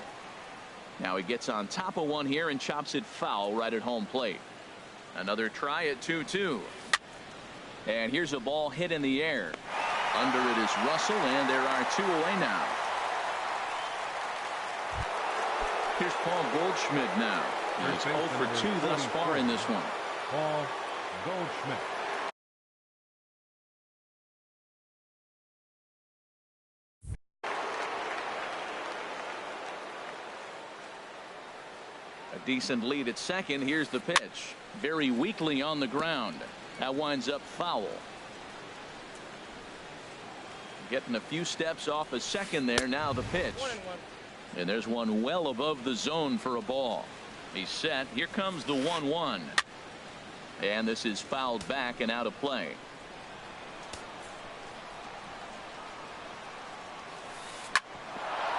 Now he gets on top of one here and chops it foul right at home plate. Another try at 2-2. And here's a ball hit in the air. Under it is Russell, and there are 2 away now. Here's Paul Goldschmidt now. He's 0 for 2 thus far in this one. Paul Goldschmidt. A decent lead at second. Here's the pitch. Very weakly on the ground. That winds up foul. Getting a few steps off a second there. Now the pitch. And there's one well above the zone for a ball. He's set. Here comes the 1-1. And this is fouled back and out of play.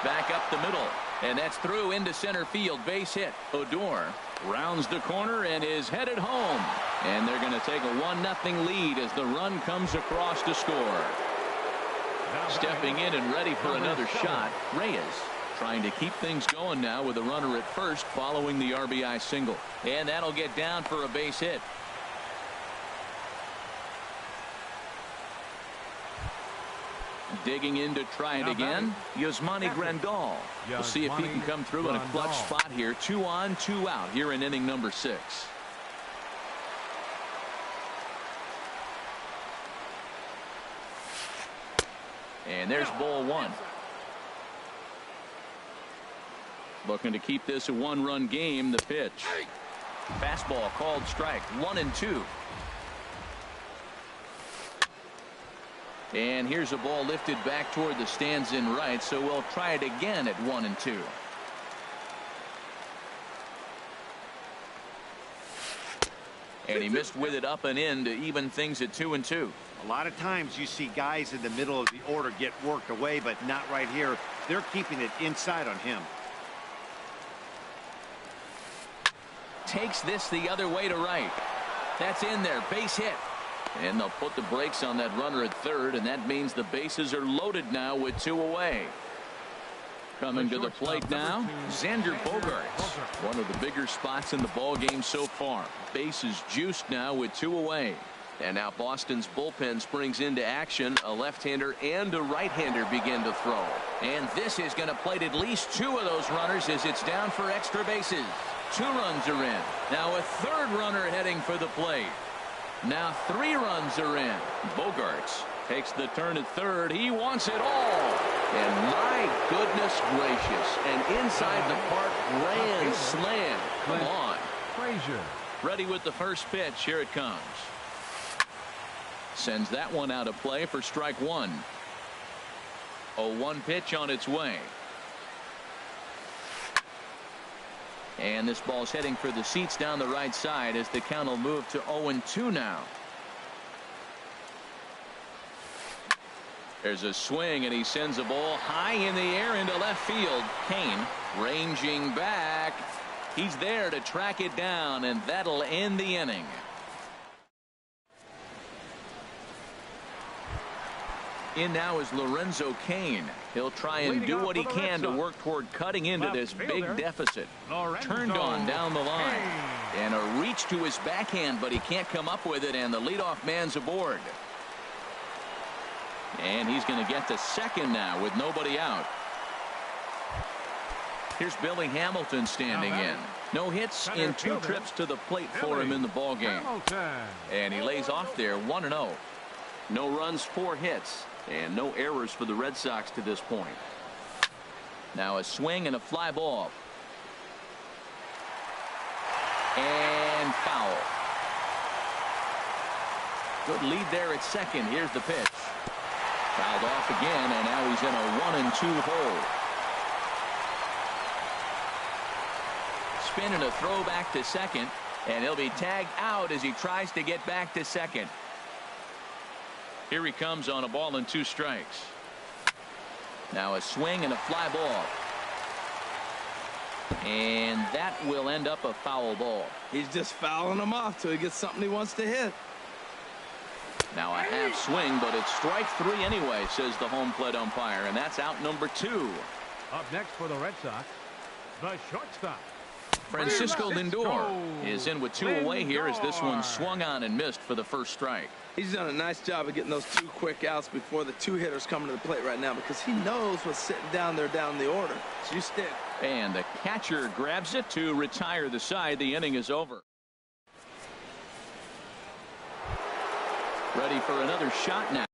Back up the middle. And that's through into center field. Base hit. Odor rounds the corner and is headed home. And they're going to take a 1-0 lead as the run comes across to score. Stepping in and ready for another shot, Reyes. Trying to keep things going now with a runner at first following the RBI single. And that'll get down for a base hit. Digging in to try it again, Yasmani Grandal. We'll see if he can come through in a clutch spot here. 2 on, 2 out here in inning number 6. And there's ball 1. Looking to keep this a 1-run game. The pitch. Fastball called strike. 1-2. And here's a ball lifted back toward the stands in right, so we'll try it again at 1-2. And he missed with it up and in to even things at 2-2. A lot of times you see guys in the middle of the order get worked away, but not right here. They're keeping it inside on him. Takes this the other way to right. That's in there. Base hit. And they'll put the brakes on that runner at third, and that means the bases are loaded now with 2 away. Coming to the plate now, Xander Bogaerts. One of the bigger spots in the ball game so far. Bases juiced now with 2 away. And now Boston's bullpen springs into action. A left-hander and a right-hander begin to throw. And this is going to plate at least 2 of those runners as it's down for extra bases. 2 runs are in. Now a third runner heading for the plate. Now 3 runs are in. Bogaerts takes the turn at third. He wants it all. And my goodness gracious, an inside the park grand slam. Come on. Frazier. Ready with the first pitch. Here it comes. Sends that one out of play for strike 1. 0-1 pitch on its way. And this ball's heading for the seats down the right side as the count will move to 0-2 now. There's a swing and he sends a ball high in the air into left field. Kane ranging back. He's there to track it down, and that'll end the inning. In now is Lorenzo Cain. He'll try and do what he can to work toward cutting into this big deficit. Turned on down the line. And a reach to his backhand, but he can't come up with it, and the leadoff man's aboard. And he's going to get to second now with nobody out. Here's Billy Hamilton standing in. No hits in 2 trips to the plate for him in the ball game. And he lays off there 1-0. No runs, 4 hits. And no errors for the Red Sox to this point. Now a swing and a fly ball. And foul. Good lead there at second. Here's the pitch. Fouled off again, and now he's in a 1-2 hole. Spin and a throw back to second, and he'll be tagged out as he tries to get back to second. Here he comes on a ball and 2 strikes. Now a swing and a fly ball. And that will end up a foul ball. He's just fouling him off till he gets something he wants to hit. Now a half swing, but it's strike 3 anyway, says the home plate umpire, and that's out number 2. Up next for the Red Sox, the shortstop. Francisco Lindor is in with 2 away here as this one swung on and missed for the first strike. He's done a nice job of getting those 2 quick outs before the 2 hitters come to the plate right now, because he knows what's sitting down there down the order. So you stick. And the catcher grabs it to retire the side. The inning is over. Ready for another shot now.